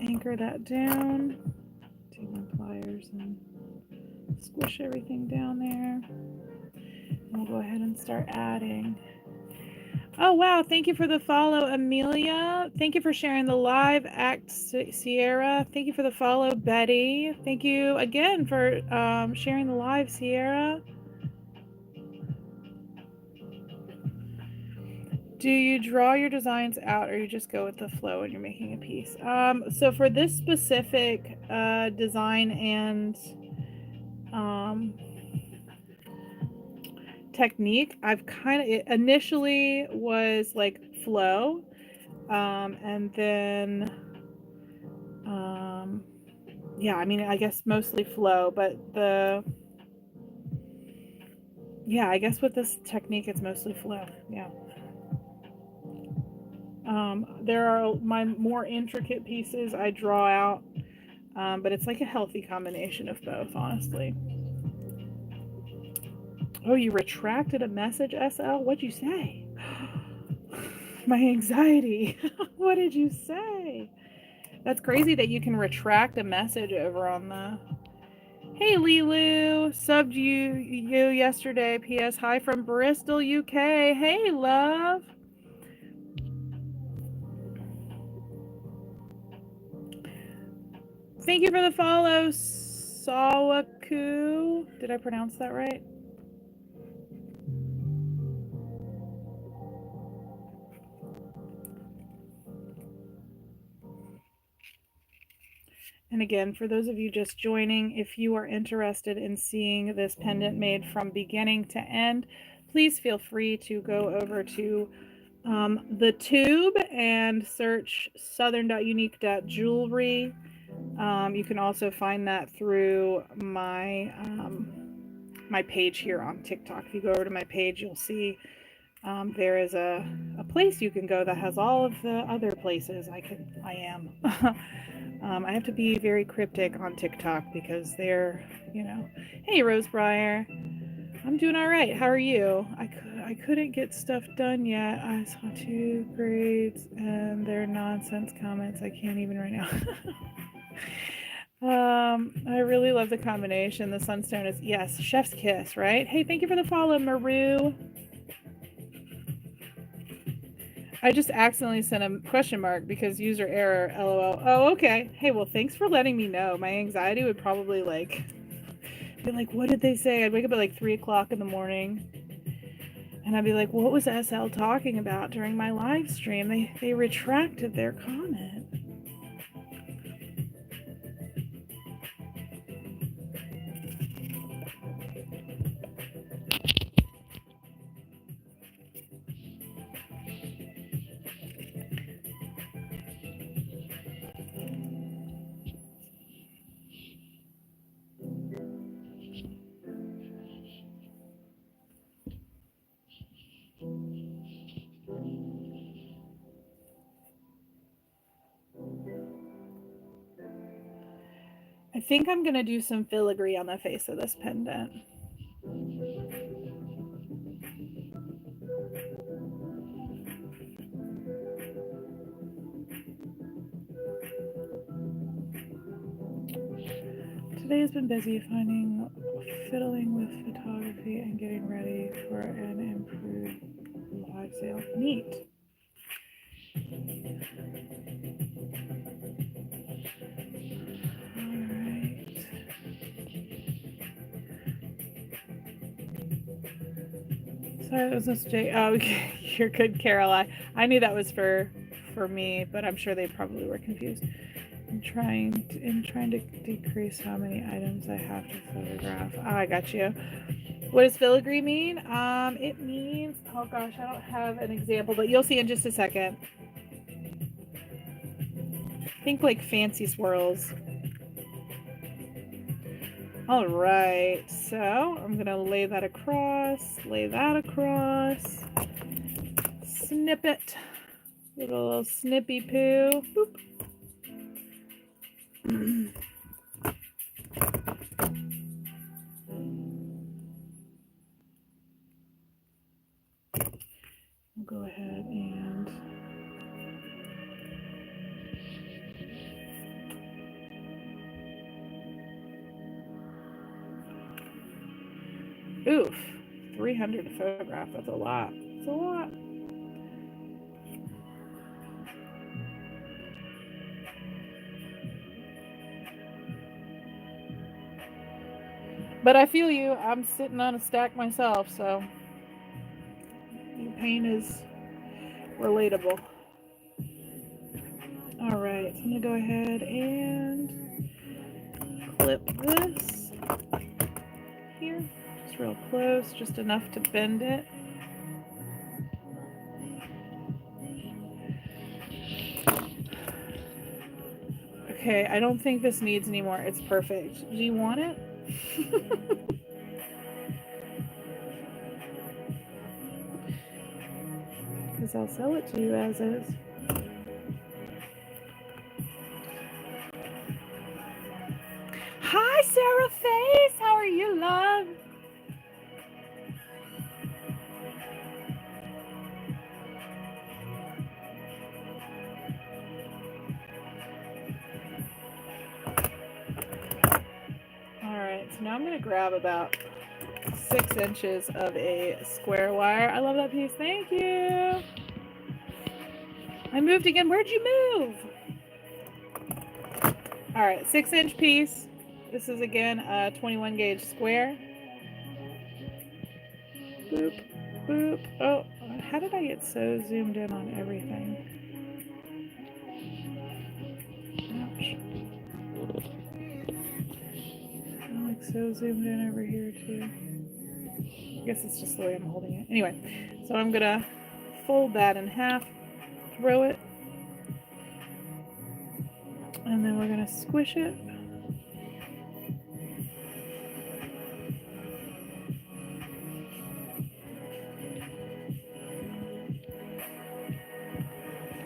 anchor that down. Take my pliers and squish everything down there. And we'll go ahead and start adding. Oh, wow. Thank you for the follow, Amelia. Thank you for sharing the live act, Sierra. Thank you for the follow, Betty. Thank you again for sharing the live, Sierra. Do you draw your designs out or you just go with the flow when you're making a piece? So for this specific design and technique, I've kind of, it initially was like flow, and then yeah, I mean, I guess mostly flow, but yeah, I guess with this technique it's mostly flow. Yeah. There are my more intricate pieces I draw out, but it's like a healthy combination of both, honestly. Oh, you retracted a message, SL? What'd you say? My anxiety. What did you say? That's crazy that you can retract a message over on the... Hey, Lilu. Subbed you yesterday. P.S. Hi from Bristol, UK. Hey, love. Thank you for the follow, Sawaku. Did I pronounce that right? And again, for those of you just joining, if you are interested in seeing this pendant made from beginning to end, please feel free to go over to the tube and search southern.unique.jewelry. You can also find that through my my page here on TikTok. If you go over to my page, you'll see there is a place you can go that has all of the other places I am. I have to be very cryptic on TikTok because they're, you know, hey Rosebriar, I'm doing all right. How are you? I couldn't get stuff done yet. I saw 2 grades and their nonsense comments. I can't even right now. I really love the combination. The Sunstone is, yes, chef's kiss, right? Hey, thank you for the follow, Maru. I just accidentally sent a question mark because user error, LOL. Oh, okay. Hey, well, thanks for letting me know. My anxiety would probably like be like, what did they say? I'd wake up at like 3 o'clock in the morning and I'd be like, what was SL talking about during my live stream? They retracted their comment. I think I'm going to do some filigree on the face of this pendant. Today has been busy fiddling with photography and getting ready for an improved live sale. Neat. Alright. Sorry, that was a mistake. Oh, you're good, Caroline. I knew that was for me, but I'm sure they probably were confused. I'm trying to decrease how many items I have to photograph. Oh, I got you. What does filigree mean? It means, oh gosh, I don't have an example, but you'll see in just a second. Think like fancy swirls. All right, so I'm gonna lay that across, snip it, little snippy poo. Boop. I'll go ahead and oof, 300 to photograph. That's a lot. It's a lot. But I feel you. I'm sitting on a stack myself, so your pain is relatable. All right, so I'm gonna go ahead and clip this here, just real close, just enough to bend it. Okay, I don't think this needs any more. It's perfect. Do you want it? Because I'll sell it to you as is. Hi, Sarah Face. How are you, love? All right, so now I'm going to grab about 6 inches of a square wire. I love that piece. Thank you. I moved again. Where'd you move? All right, 6-inch piece. This is again a 21 gauge square. Boop, boop. Oh, how did I get so zoomed in on everything? Ouch. I'm like so zoomed in over here too. I guess it's just the way I'm holding it. Anyway, so I'm gonna fold that in half, throw it, and then we're gonna squish it.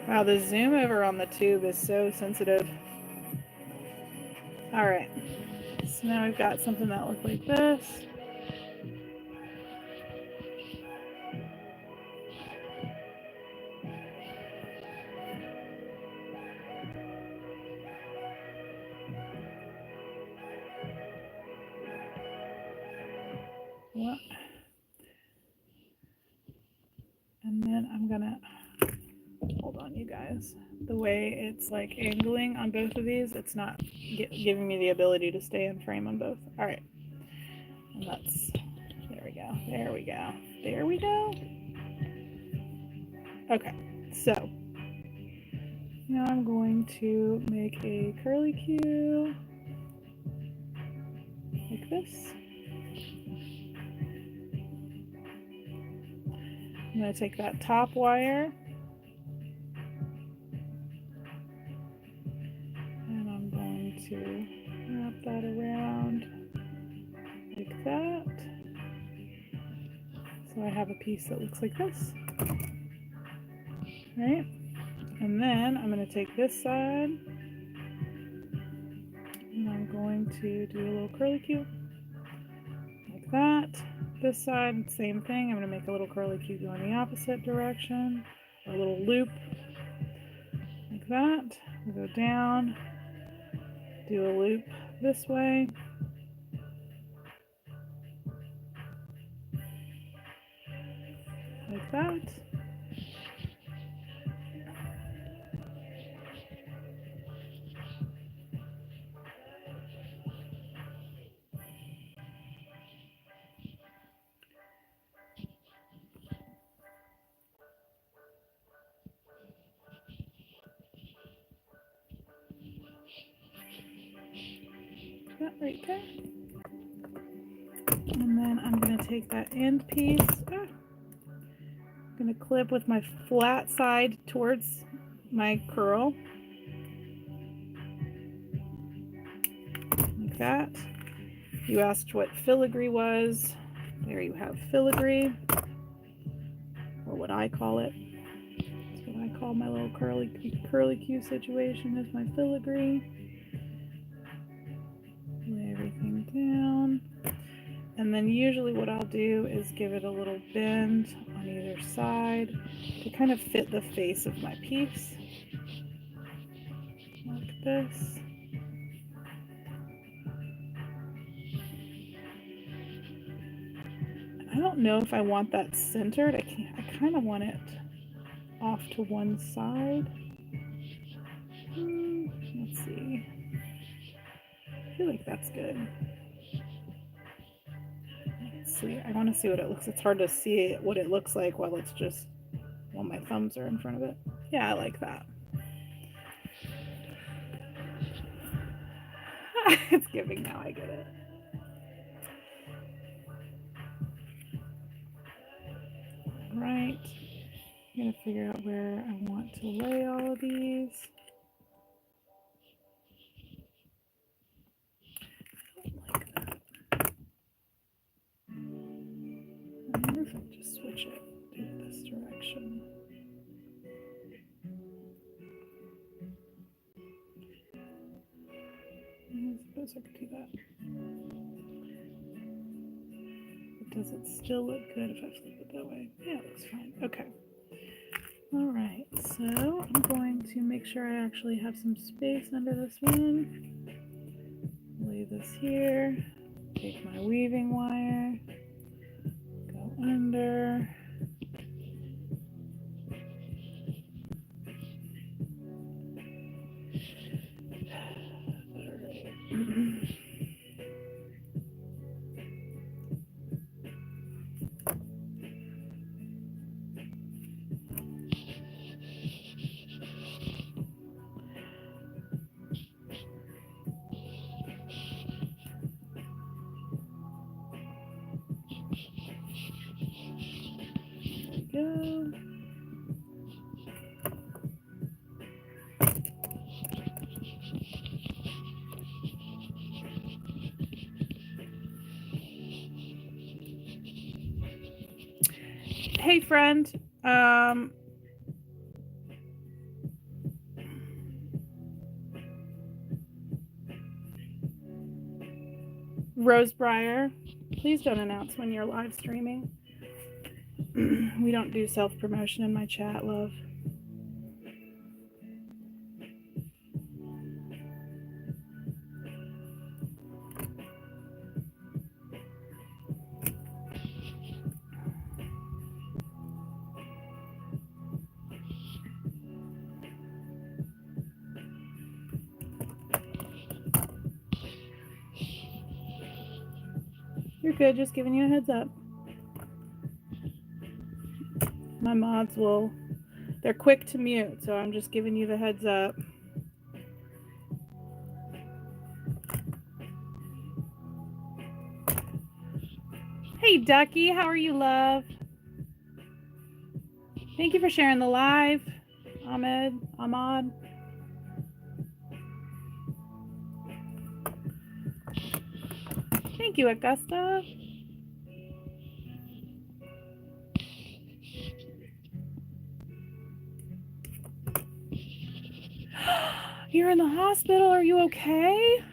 Wow, the zoom over on the tube is so sensitive. All right, so now we've got something that looks like this. What? And then I'm gonna, hold on you guys. The way it's like angling on both of these, it's not giving me the ability to stay in frame on both. All right, and that's, there we go, there we go, there we go. Okay, so now I'm going to make a curly Q like this. I'm going to take that top wire and I'm going to wrap that around like that. So I have a piece that looks like this. Right? And then I'm going to take this side and I'm going to do a little curly Q like that. This side, same thing. I'm going to make a little curly Q going the opposite direction, a little loop like that. We'll go down, do a loop this way, like that. right there. And then I'm going to take that end piece. I'm going to clip with my flat side towards my curl. Like that. You asked what filigree was. There you have filigree, or what I call it. That's what I call my little curly Q situation is my filigree. Lay everything down. And then usually what I'll do is give it a little bend on either side to kind of fit the face of my piece. Like this. I don't know if I want that centered. I kind of want it off to one side. Let's see. I feel like that's good. Let's see. I want to see what it looks. It's hard to see what it looks like while it's just while my thumbs are in front of it. Yeah, I like that. It's giving now. I get it. Right. I'm gonna figure out where I want to lay all of these. I don't like that. I wonder if I just switch it to this direction. I suppose I could do that. But does it still look good if I flip it that way? Yeah, it looks fine. Okay. All right, so I'm going to make sure I actually have some space under this one. Lay this here. Take my weaving wire. Go under. Go. Hey friend, Rosebriar, please don't announce when you're live streaming. We don't do self-promotion in my chat, love. You're good, just giving you a heads up. My mods they're quick to mute, so I'm just giving you the heads up. Hey Ducky, how are you, love? Thank you for sharing the live, Ahmad. Thank you, Augusta. You're in the hospital, are you okay?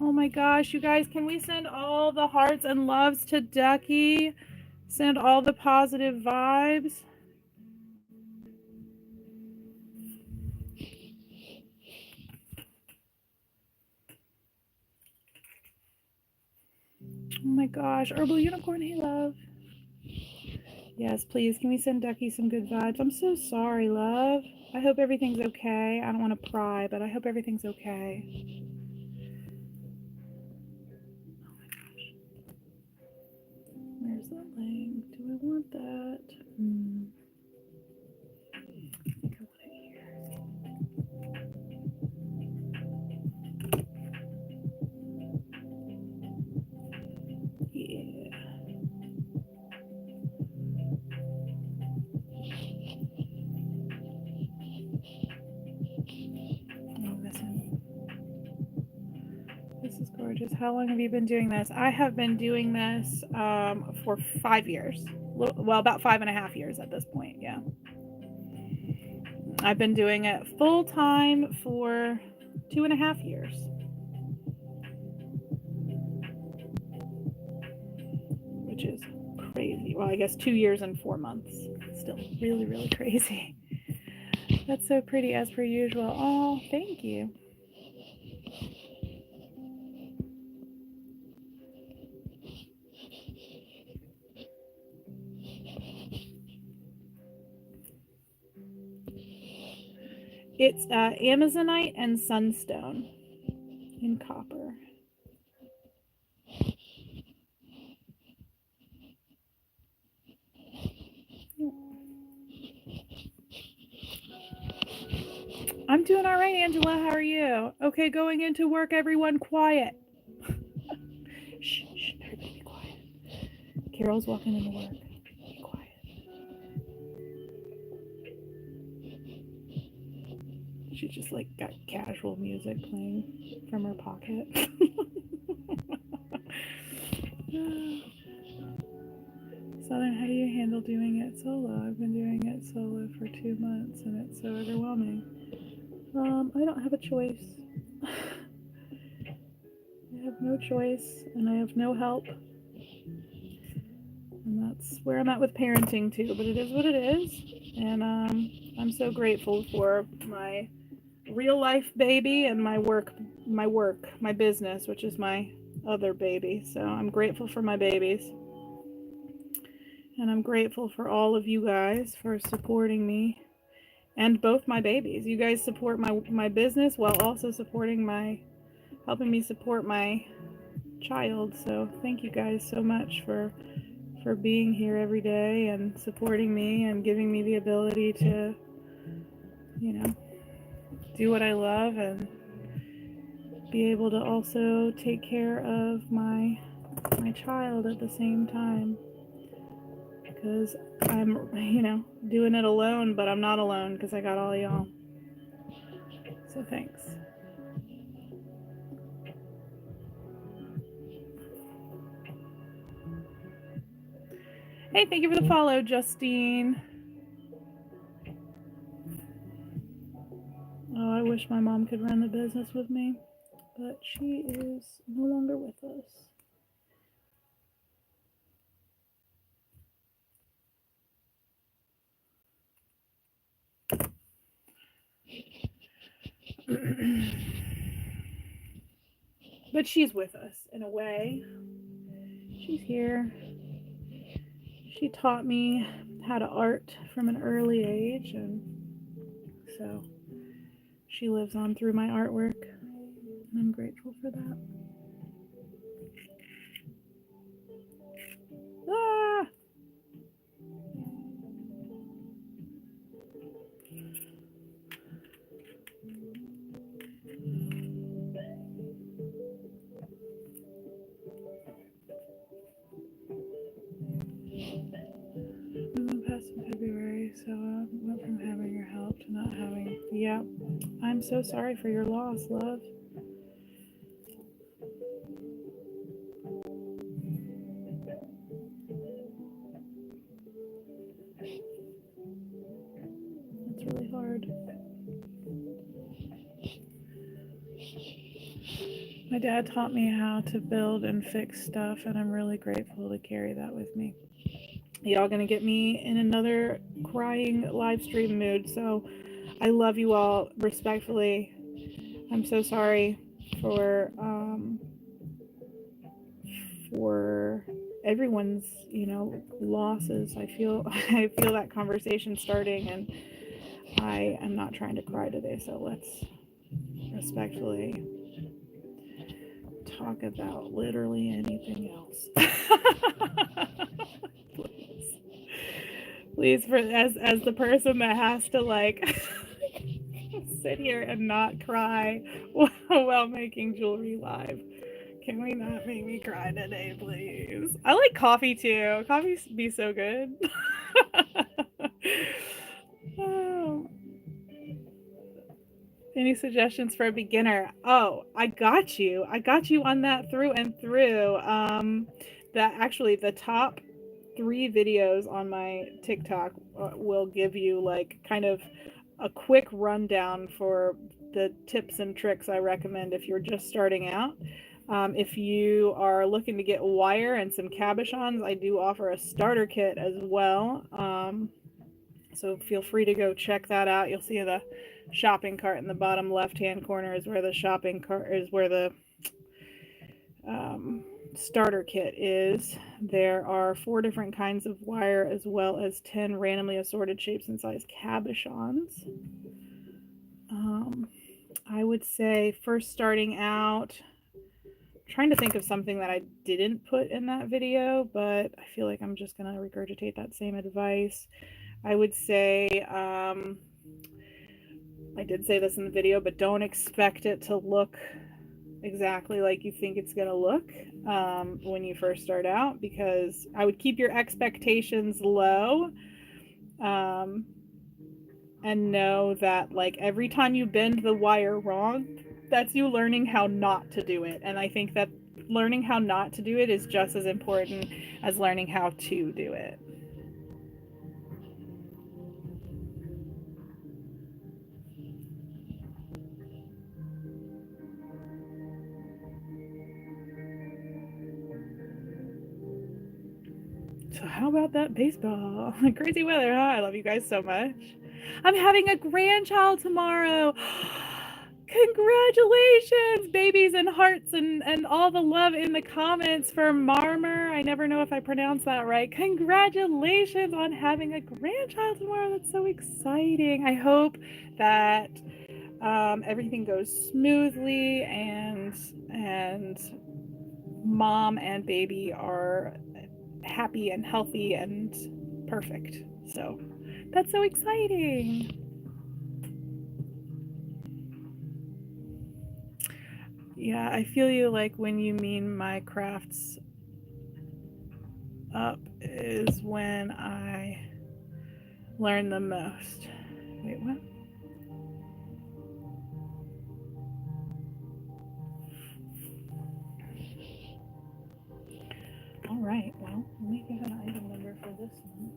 Oh my gosh, you guys, can we send all the hearts and loves to Ducky? Send all the positive vibes. Oh my gosh, Herbal Unicorn, hey love. Yes, please, can we send Ducky some good vibes? I'm so sorry, love. I hope everything's okay. I don't want to pry, but I hope everything's okay. Oh my gosh. Where's that laying? Do I want that? I think I want it here. how long have you been doing this? I have been doing this for 5 years. Well, about 5.5 years at this point, yeah. I've been doing it full time for 2.5 years. Which is crazy. Well, I guess 2 years and 4 months. Still really, really crazy. That's so pretty as per usual. Oh, thank you. It's Amazonite and Sunstone in copper. I'm doing all right, Angela. How are you? Okay, going into work, everyone, quiet. Shh, shh, everybody be quiet. Carol's walking into work. Be quiet. She just like got casual music playing from her pocket. Southern, how do you handle doing it solo? I've been doing it solo for 2 months and it's so overwhelming. I don't have a choice. I have no choice and I have no help. And that's where I'm at with parenting too, but it is what it is. And I'm so grateful for my real life baby and my business, which is my other baby. So I'm grateful for my babies. And I'm grateful for all of you guys for supporting me and both my babies. You guys support my business while also helping me support my child. So thank you guys so much for being here every day and supporting me and giving me the ability to, do what I love and be able to also take care of my child at the same time. Because I'm, doing it alone, but I'm not alone because I got all y'all. So thanks. Hey, thank you for the follow, Justine. Oh, I wish my mom could run the business with me, but she is no longer with us. But she's with us in a way. She's here. She taught me how to art from an early age, and so she lives on through my artwork, and I'm grateful for that. Ah! Past in February, so I went from having your help to not having. Yeah, I'm so sorry for your loss, love. It's really hard. My dad taught me how to build and fix stuff, and I'm really grateful to carry that with me. Y'all gonna get me in another crying live stream mood, so I love you all respectfully. I'm so sorry for everyone's losses. I feel that conversation starting, and I am not trying to cry today, so let's respectfully talk about literally anything else. Please, for as the person that has to sit here and not cry while making jewelry live, can we not make me cry today, please? I like coffee too. Coffee be so good. Oh. Any suggestions for a beginner? Oh, I got you. I got you on that through and through. That actually the top 3 videos on my TikTok will give you like kind of a quick rundown for the tips and tricks I recommend if you're just starting out. If you are looking to get wire and some cabochons, I do offer a starter kit as well. So feel free to go check that out. You'll see the shopping cart in the bottom left-hand corner is where the shopping cart is, where the starter kit is. There are 4 different kinds of wire as well as 10 randomly assorted shapes and size cabochons. I would say first starting out, trying to think of something that I didn't put in that video, but I feel like I'm just going to regurgitate that same advice. I would say, I did say this in the video, but don't expect it to look exactly like you think it's going to look when you first start out, because I would keep your expectations low and know that like every time you bend the wire wrong, that's you learning how not to do it. And I think that learning how not to do it is just as important as learning how to do it. So how about that baseball? Crazy weather, huh? I love you guys so much. I'm having a grandchild tomorrow. Congratulations, babies and hearts and all the love in the comments for Marmer. I never know if I pronounce that right. Congratulations on having a grandchild tomorrow. That's so exciting. I hope that everything goes smoothly and mom and baby are happy and healthy and perfect. So that's so exciting. Yeah, I feel you. Like when you mean my crafts up is when I learn the most. Wait, what? All right, well, let me give an item number for this one.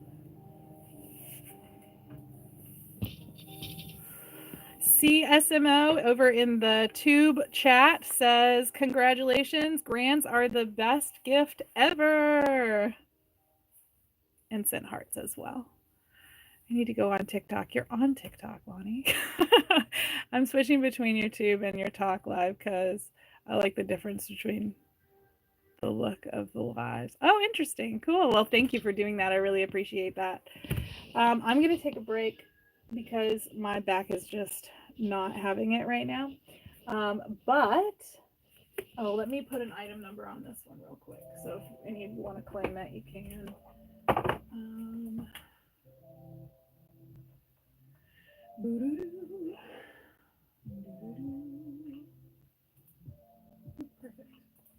CSMO over in the tube chat says, congratulations, grands are the best gift ever. And sent hearts as well. I need to go on TikTok. You're on TikTok, Lonnie. I'm switching between YouTube and your talk live because I like the difference between the look of the lives. Oh, interesting. Cool. Well, thank you for doing that. I really appreciate that. I'm going to take a break because my back is just not having it right now. But, oh, let me put an item number on this one real quick. So if any of you want to claim it, you can. Perfect.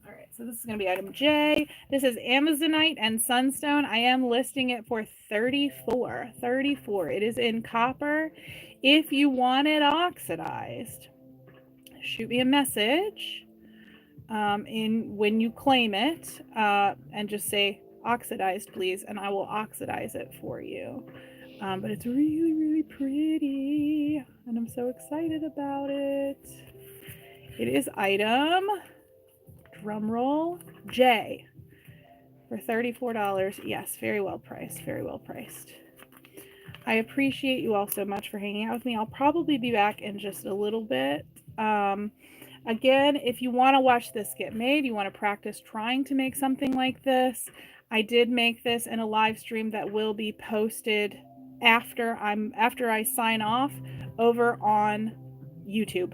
All right, so this is going to be item J. This is Amazonite and Sunstone. I am listing it for $34. It is in copper. If you want it oxidized, shoot me a message when you claim it and just say oxidized, please, and I will oxidize it for you. But it's really, really pretty, and I'm so excited about it. It is item, drumroll, J for $34. Yes, very well priced, very well priced. I appreciate you all so much for hanging out with me. I'll probably be back in just a little bit. Again, if you want to watch this get made, you want to practice trying to make something like this, I did make this in a live stream that will be posted after I sign off over on YouTube.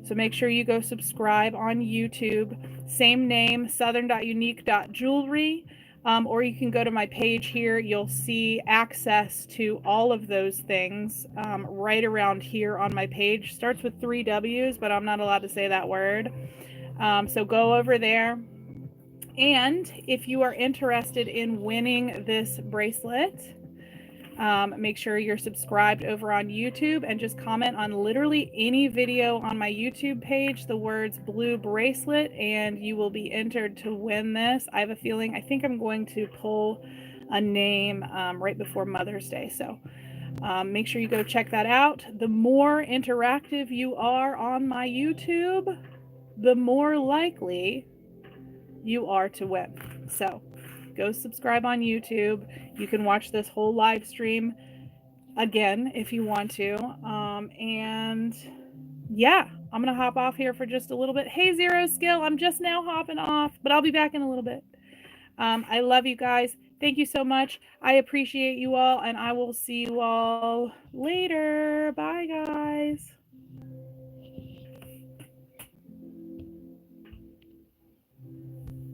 So make sure you go subscribe on YouTube. Same name, southern.unique.jewelry. Or you can go to my page here. You'll see access to all of those things right around here on my page. Starts with 3 W's, but I'm not allowed to say that word. So go over there. And if you are interested in winning this bracelet, Make sure you're subscribed over on YouTube and just comment on literally any video on my YouTube page, the words blue bracelet, and you will be entered to win this. I have a feeling, I think I'm going to pull a name right before Mother's Day. So make sure you go check that out. The more interactive you are on my YouTube, the more likely you are to win. So go subscribe on YouTube. You can watch this whole live stream again if you want to. And yeah, I'm going to hop off here for just a little bit. Hey, Zero Skill, I'm just now hopping off, but I'll be back in a little bit. I love you guys. Thank you so much. I appreciate you all, and I will see you all later. Bye, guys.